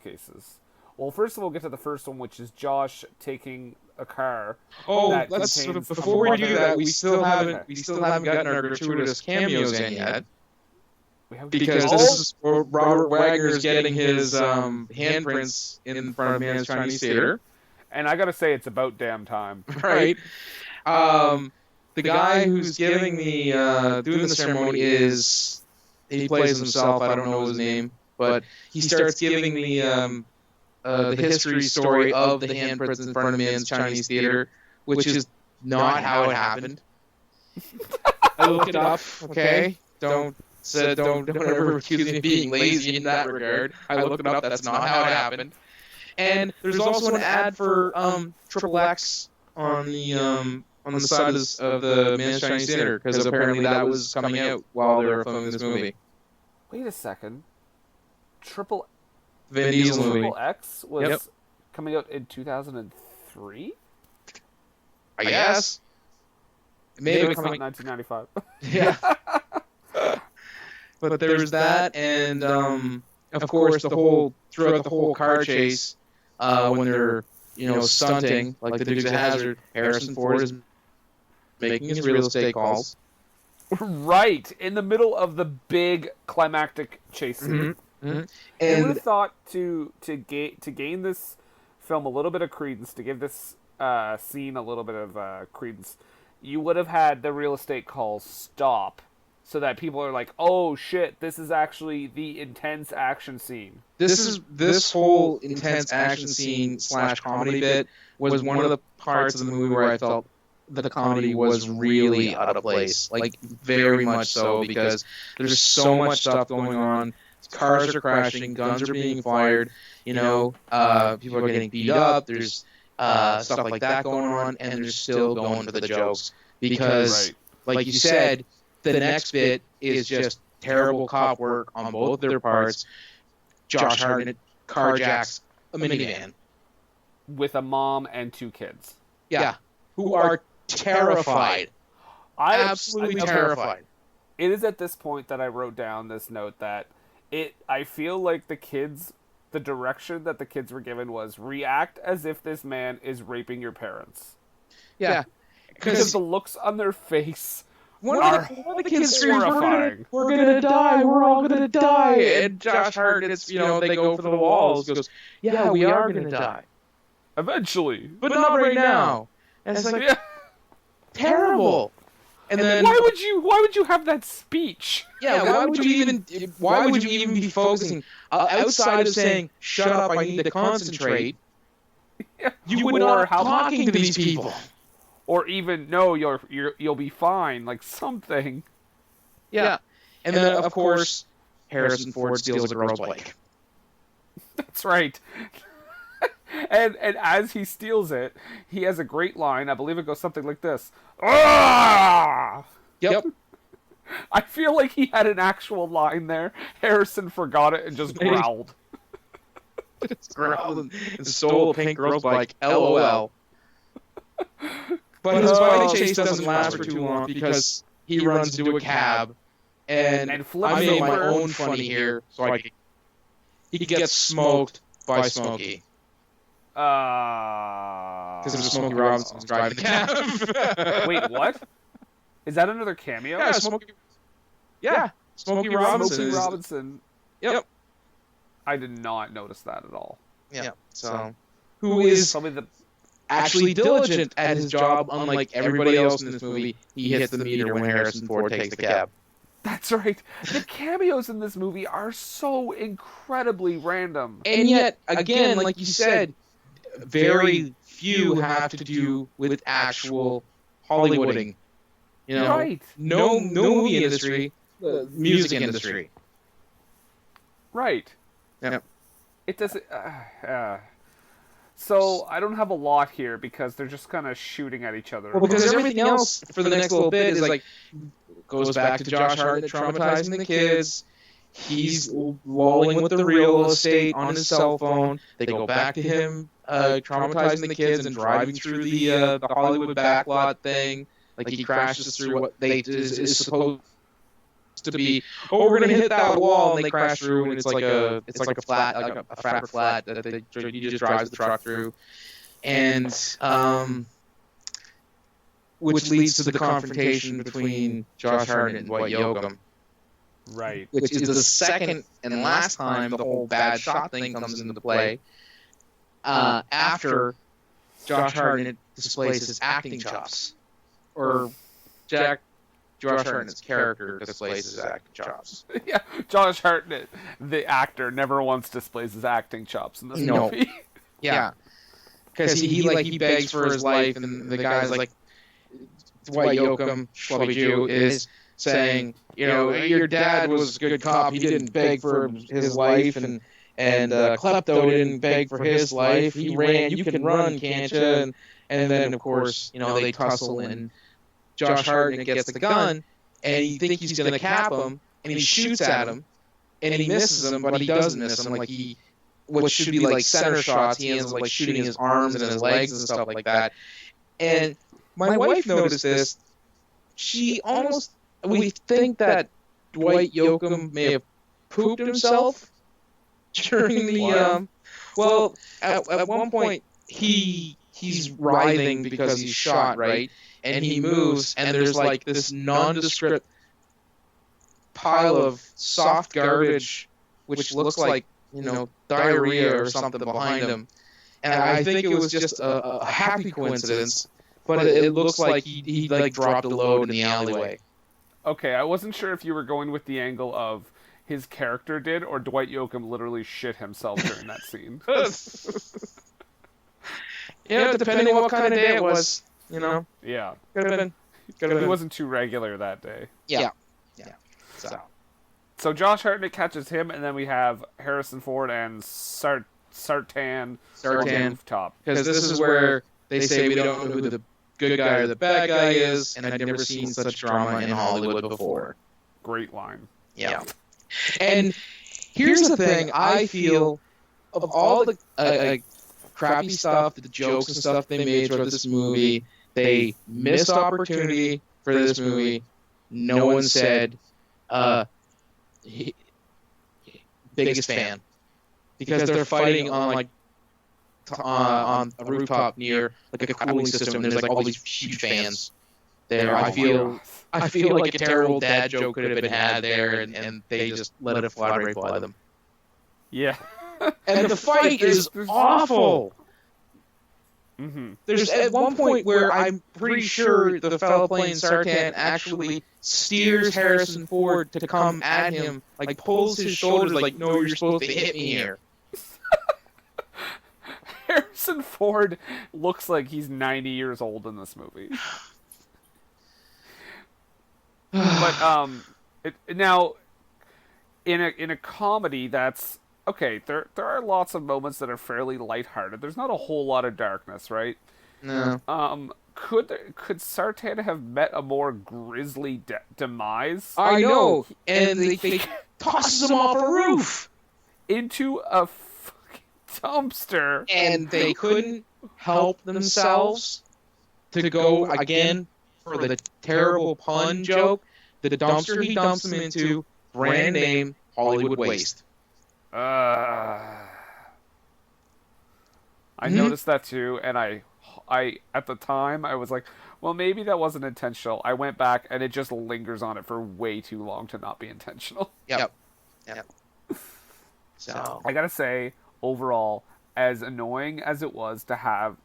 cases. Well, first of all, we'll get to the first one, which is Josh taking a car. Oh, let's before we do that, we still haven't gotten our gratuitous cameos in yet. Because this is where Robert Wagner's getting his handprints in front of Man's Chinese Theater. And I gotta say, it's about damn time. Right. The guy who's giving doing the ceremony he plays himself, I don't know his name, but he starts giving the history story of the handprints in front of Man's Chinese Theater, which is not how it happened. I looked it up, okay? Don't ever accuse me of being lazy in that regard. I looked it up, that's not how it happened. And there's also an ad for Triple X on the side of the Man's Chinese Theater, because apparently that was coming out while they were filming this movie. Wait a second. Vin Diesel movie. Triple X was coming out in 2003? I guess. Maybe it's not 1995. Yeah. But there's that, and of course throughout the whole car chase, when they're stunting like the Dukes of Hazzard, Harrison Ford is making his real estate calls. Right in the middle of the big climactic chase scene. Mm-hmm. Mm-hmm. And I would have thought to gain this film a little bit of credence, to give this scene a little bit of credence, you would have had the real estate call stop so that people are like, oh shit, this is actually the intense action scene. This whole intense action scene / comedy bit was one of the parts of the movie where I felt the comedy was really out of place, like very much so, because there's so much stuff going on. Cars are crashing, guns are being fired, people are getting beat up. There's stuff like that going on, and they're still going for the jokes because, like you said, the next bit is just terrible cop work on both their parts. Josh Hartnett carjacks a minivan with a mom and 2 kids. Yeah, who are terrified. Absolutely terrified. It is at this point that I wrote down this note that I feel like the direction that the kids were given was react as if this man is raping your parents. Yeah. Because the looks on their face one of the kids screams, we're gonna die, we're all gonna die. And Josh Hartnett, they go for the walls, goes, yeah, we are gonna die. Eventually. But not right now. And it's like, terrible. And then why would you have that speech? Yeah, why would you even be focusing outside of saying, shut up, I need to concentrate? Yeah. You would not talking to these people. Or even, no, you'll be fine, like something. Yeah. And then, of course, Harrison Ford steals a girl's bike. That's right. and as he steals it, he has a great line. I believe it goes something like this. Ah! Yep. I feel like he had an actual line there. Harrison forgot it and just growled. Just growled and stole a pink girl's bike. LOL. But his bike chase doesn't last for too long because he runs into a cab, and I made my own funny here, so he gets smoked by Smokey. Because it was Smokey Robinson's driving the cab. Wait, what? Is that another cameo? Yeah, Smokey Robinson. Yep. I did not notice that at all. Yeah. So, who is probably actually diligent at his job, unlike everybody else in this movie. He hits the meter when Harrison Ford takes the cab. That's right. The cameos in this movie are so incredibly random. And yet, again, like you said, very few have to do with actual Hollywooding. Right. No movie industry, music industry. Right. Yep. It doesn't... So, I don't have a lot here because they're just kind of shooting at each other. Well, because everything else for the next little bit is goes back to Josh Hartnett traumatizing the kids. He's lolling with the real estate on his cell phone. They go back to him traumatizing the kids and driving through the Hollywood backlot thing. Like he crashes through what is supposed to be. Oh, we're gonna hit that wall, and they crash through, and it's like a flat, like a fracker flat that he just drives the truck through, and which leads to the confrontation between Josh Hartnett and Dwight Yoakam. Right. Which is the second and last time the whole bad shot thing comes into play. After Josh Hartnett displays his acting chops, or Josh Hartnett's character displays his acting chops. Yeah, Josh Hartnett, the actor, never once displays his acting chops in this movie. Yeah, because he begs for his life, and the guy's like, Dwight Yoakam, schlubby Jew, is saying, your dad was a good cop. He didn't beg for his life, and Klepto didn't beg for his life. He ran. You can run, can't you? And then, of course, they tussle, and Josh Hartnett gets the gun, and he thinks he's going to cap him, and he shoots at him, and he misses him, but he doesn't miss him. What should be like center shots, he ends up shooting his arms and his legs and stuff like that. And my wife noticed this. We think that Dwight Yoakam may have pooped himself during the, at one point, he's writhing because he's shot, right? And he moves, and there's this nondescript pile of soft garbage, which looks like, diarrhea or something behind him. And I think it was just a happy coincidence, but it looks like he dropped a load in the alleyway. Okay, I wasn't sure if you were going with the angle of his character did or Dwight Yoakam literally shit himself during that scene. Yeah, depending on what kind of day it was, you know. Yeah. Could have been. He wasn't too regular that day. Yeah. So Josh Hartnett catches him, and then we have Harrison Ford and Sartan on the rooftop. Because this is where they say we don't know who the good guy or the bad guy is, and I've never seen such drama in Hollywood before. Great line. Yeah. And here's the thing, I feel, of all the crappy stuff, the jokes and stuff they made throughout this movie, they missed opportunity for this movie. No one said, biggest fan. Because they're fighting on on a rooftop near like a cooling system, and there's like all these huge fans there. I feel like a terrible dad joke could have been had there, and they just let it fly right by them. Yeah. And the fight is awful. Mm-hmm. There's at one point where I'm pretty sure the fellow playing Sartan actually steers Harrison Ford to come at him, like pulls his shoulders, like, no, you're supposed to hit me here. Harrison Ford looks like he's 90 years old in this movie. But now in a comedy that's okay, there are lots of moments that are fairly lighthearted. There's not a whole lot of darkness, right? No. Could Sartan have met a more grisly demise? I know, and they tosses him off a roof into a fucking dumpster, and they couldn't help themselves to go again for the terrible pun joke. The dumpster he dumps them into, brand name Hollywood Waste. I noticed that too, and I at the time I was like, well, maybe that wasn't intentional. I went back, and it just lingers on it for way too long to not be intentional. Yep. So I gotta say, overall, as annoying as it was to have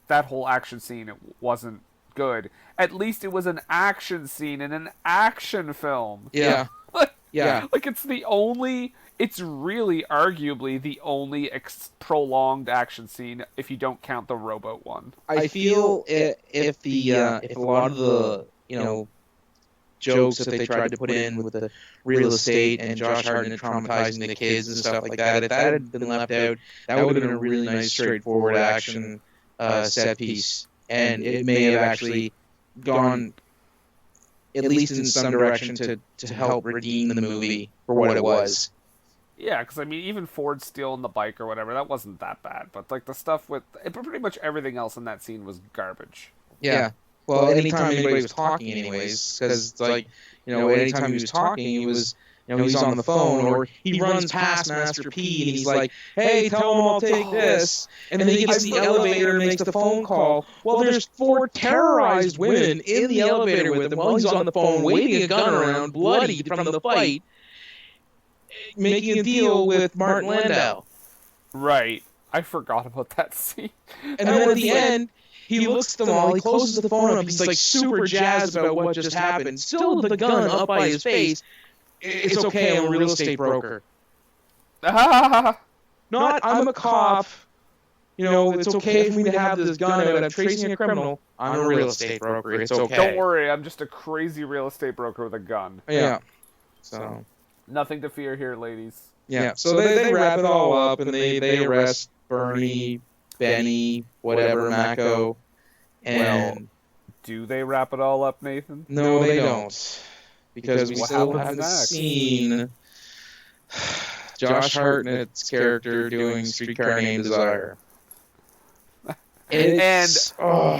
that whole action scene, it wasn't good. At least it was an action scene in an action film. Yeah. Yeah. Like it's really arguably the only prolonged action scene if you don't count the rowboat one. I feel if a lot of the jokes that they tried to put in with the real estate and Josh Hartnett traumatizing the kids and stuff like that, if that had been left out, that would have been a really nice, straightforward action set piece, and it may have actually gone at least in some direction to help redeem the movie for what it was. Yeah, because I mean, even Ford stealing the bike or whatever, that wasn't that bad. But like the stuff with pretty much everything else in that scene was garbage. Yeah. Well, anytime anybody was talking, anyways, because it's like, anytime he was talking, he was, he's on the phone, or he runs past Master P, and he's like, hey, tell him I'll take this. And then he gets in the elevator and makes the phone call. Well, there's 4 terrorized women in the elevator with him while he's on the phone, waving a gun around, bloody from the fight, making a deal with Martin Landau. Right. I forgot about that scene. And then at the end, he looks at them all, he closes the phone up, he's like super jazzed about what just happened, still with the gun up by his face. It's okay, I'm a real estate broker. Not, I'm a cop. It's okay for me to have this gun out, I'm tracing a criminal. I'm a real estate broker, it's okay. Don't worry, I'm just a crazy real estate broker with a gun. Yeah. So nothing to fear here, ladies. Yeah, so they wrap it all up, and they arrest Bernie, Benny, whatever, Mako, and... Well, do they wrap it all up, Nathan? No, they don't. Because we still haven't seen Josh Hartnett's character doing Streetcar Named Desire. And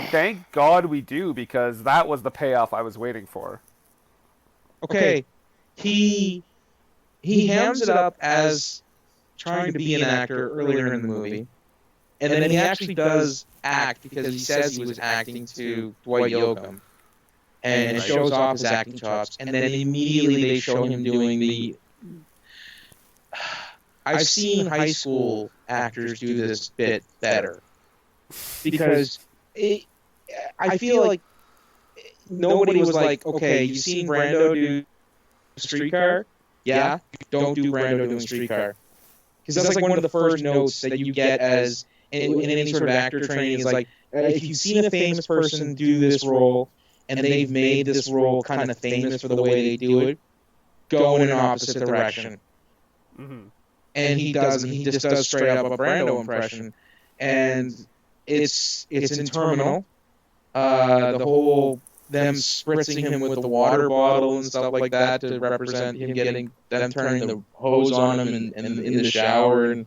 thank God we do, because that was the payoff I was waiting for. Okay, he hams it up as trying to be an actor earlier in the movie, and then he actually does act because he says he was acting to Dwight Yoakam, and it shows off his acting chops, and then immediately they show him doing the... I've seen high school actors do this bit better, because I feel like nobody was like, okay, you've seen Brando do Streetcar? Yeah, don't do Brando doing Streetcar. Because that's like one of the first notes that you get as in any sort of actor training is like, if you've seen a famous person do this role and they've made this role kind of famous for the way they do it, go in an opposite direction. Mm-hmm. And he does, and he just does straight up a Brando impression, and it's in Terminal. The whole them spritzing him with the water bottle and stuff like that to represent him getting them turning the hose on him and in the shower and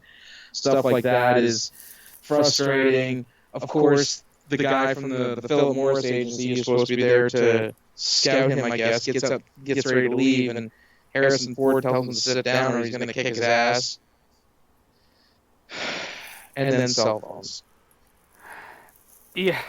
stuff like that is frustrating. Of course, the guy from the Philip Morris agency is supposed to be there to scout him, I guess, gets ready to leave, and Harrison Ford tells him to sit down or he's going to kick his ass. And then cell phones. Yeah.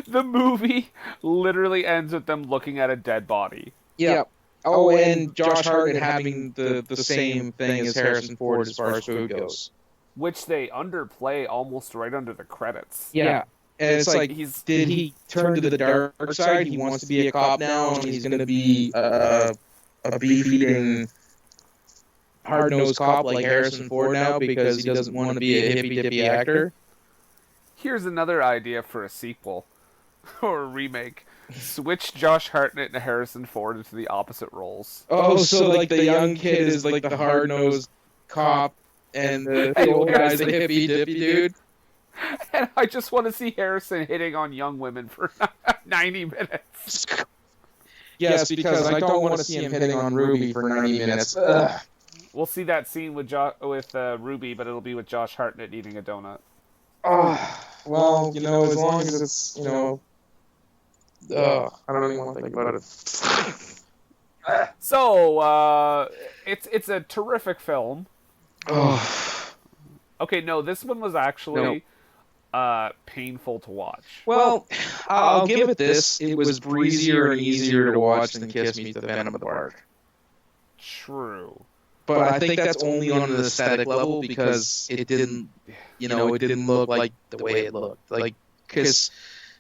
The movie literally ends with them looking at a dead body. Yeah. Oh, and Josh Hartnett having the same thing as Harrison Ford as far as food goes. Which they underplay almost right under the credits. Yeah. And it's like, did he turn to the dark side? He wants to be a cop now, and he's going to be a beef-eating, hard-nosed cop like Harrison Ford now because he doesn't want to be a hippy-dippy actor. Here's another idea for a sequel or a remake. Switch Josh Hartnett and Harrison Ford into the opposite roles. Oh, so like the young kid is like the hard-nosed cop and the old guy's the hippy-dippy dude? And I just want to see Harrison hitting on young women for 90 minutes. Yes, because I don't want to see him hitting on Ruby for 90 minutes. Ugh. We'll see that scene with Ruby, but it'll be with Josh Hartnett eating a donut. Oh, well, you know, as long as it's, you know... I don't even want to think about it. So, it's a terrific film. Oh. Okay, no, this one was actually... painful to watch. Well, I'll give it this. It was breezier and easier to watch than Kiss Me to the Venom of the Bark. True. But I think that's only on an aesthetic level because it didn't, you know, it didn't look like the way it looked. Like, Kiss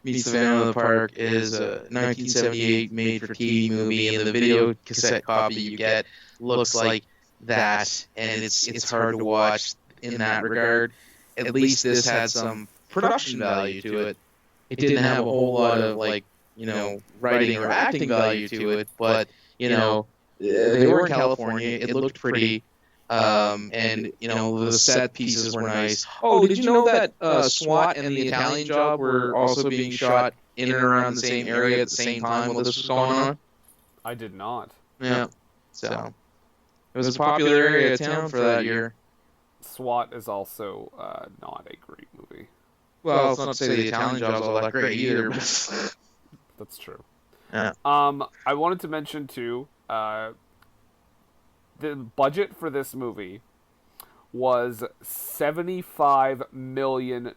Meets the Venom of the Park is a 1978 made-for-TV movie, and the video cassette copy you get looks like that, and it's hard to watch in that regard. At least this had some production value to it. It didn't have a whole lot of, like, you know, writing or acting value to it, but, you know, they were in California, it looked pretty, and, you know, the set pieces were nice. Oh, did you know that SWAT and the Italian Job were also being shot in and around the same area at the same time while this was going on? I did not. Yeah, so it was a popular area of town for that year. SWAT is also not a great movie. Well, it's not to say the Italian Job's all that great either. That's true. Yeah. I wanted to mention too, the budget for this movie was $75 million.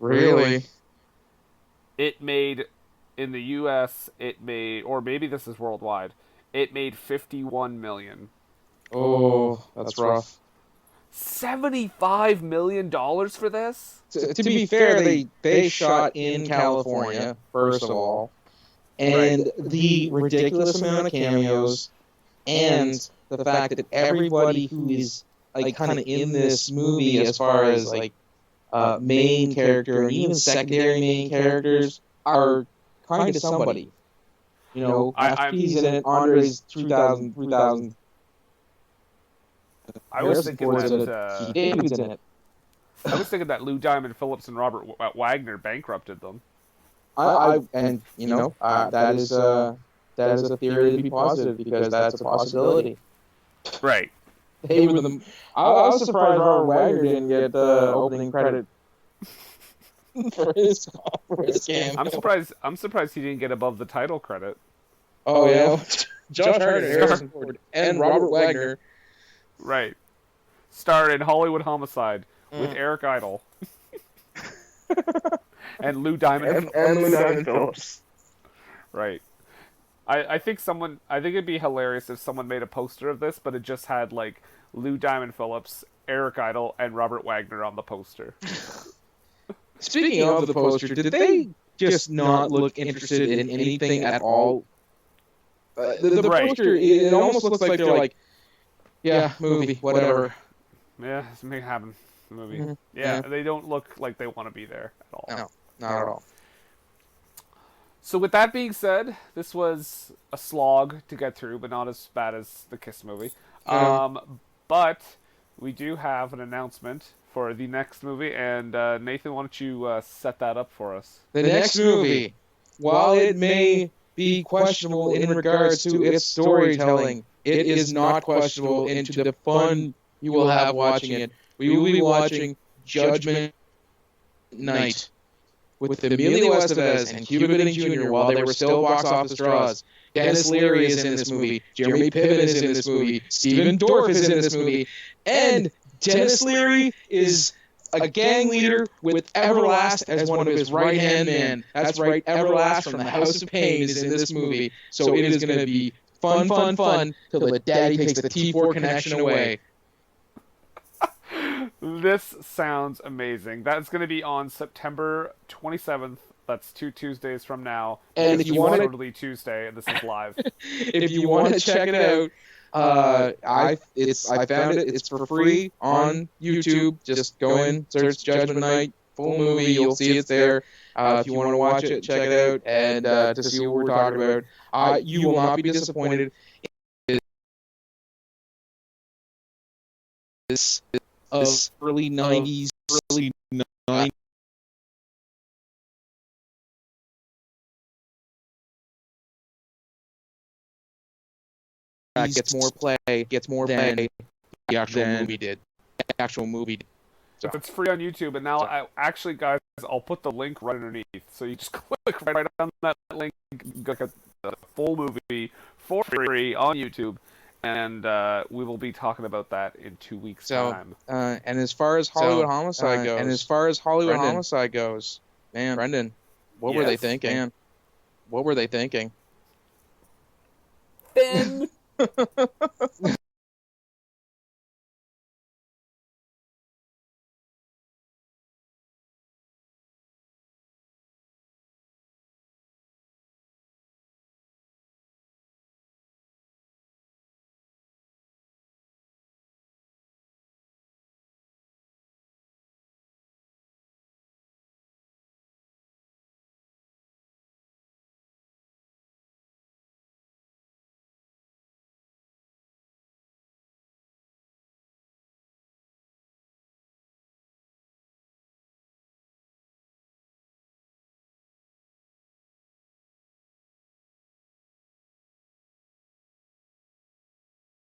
Really? It made, in the U.S., or maybe this is worldwide, it made $51 million. Oh, that's rough. $75 million for this? To be fair, they shot in California, first of all, and the ridiculous amount of cameos, and the fact that everybody who is like kind of in this movie, as far as like main character and even secondary main characters, are kind of somebody. You know, FP's in it, Andre's 3000. I was thinking that David's in it. I was thinking that Lou Diamond Phillips and Robert Wagner bankrupted them. And you know, that is a theory to be positive because that's a possibility. Right. I was surprised Robert Wagner didn't get the opening credit for his cameo. I'm surprised he didn't get above the title credit. Oh yeah, Josh Hartnett, Harrison Ford, and Robert Wagner. Right. Starred in Hollywood Homicide with Eric Idle. And Lou Diamond Phillips. Right. I think it'd be hilarious if someone made a poster of this, but it just had like Lou Diamond Phillips, Eric Idle, and Robert Wagner on the poster. Speaking of the poster, did they just not look interested in anything at all. The Right. poster, it almost looks like they're like, yeah, movie, whatever. Yeah, it's make it happen. Movie. Mm-hmm. Yeah, they don't look like they want to be there at all. No, not at all. So with that being said, this was a slog to get through, but not as bad as the Kiss movie. But we do have an announcement for the next movie, and Nathan, why don't you set that up for us? The next movie, while it may be questionable in regards to its storytelling, it is not questionable into the fun you will have watching it. We will be watching Judgment Night with Emilio Estevez and Cuba Gooding Jr. while they were still box office draws. Dennis Leary is in this movie. Jeremy Piven is in this movie. Stephen Dorff is in this movie. And Dennis Leary is a gang leader with Everlast as one of his right-hand men. That's right, Everlast from the House of Pain is in this movie. So it is going to be fun till the daddy takes the T4 connection away. This sounds amazing. That's going to be on September 27th. That's 2 Tuesdays from now. And if you want totally Tuesday, and this is live. If you want to check it out, I found it. It's for free on YouTube. Just go in, search Judgment Night full movie. You'll see it's there. If you want to watch it, check it out, and to see what we're talking about, you will not be disappointed. This early '90s, gets more play than the actual movie did. So it's free on YouTube, and now actually, guys, I'll put the link right underneath. So you just click right on that link, look at the full movie for free on YouTube, and we will be talking about that in 2 weeks' time. And as far as Hollywood Homicide goes, man, Brendan, what were they thinking? Man, what were they thinking? Ben.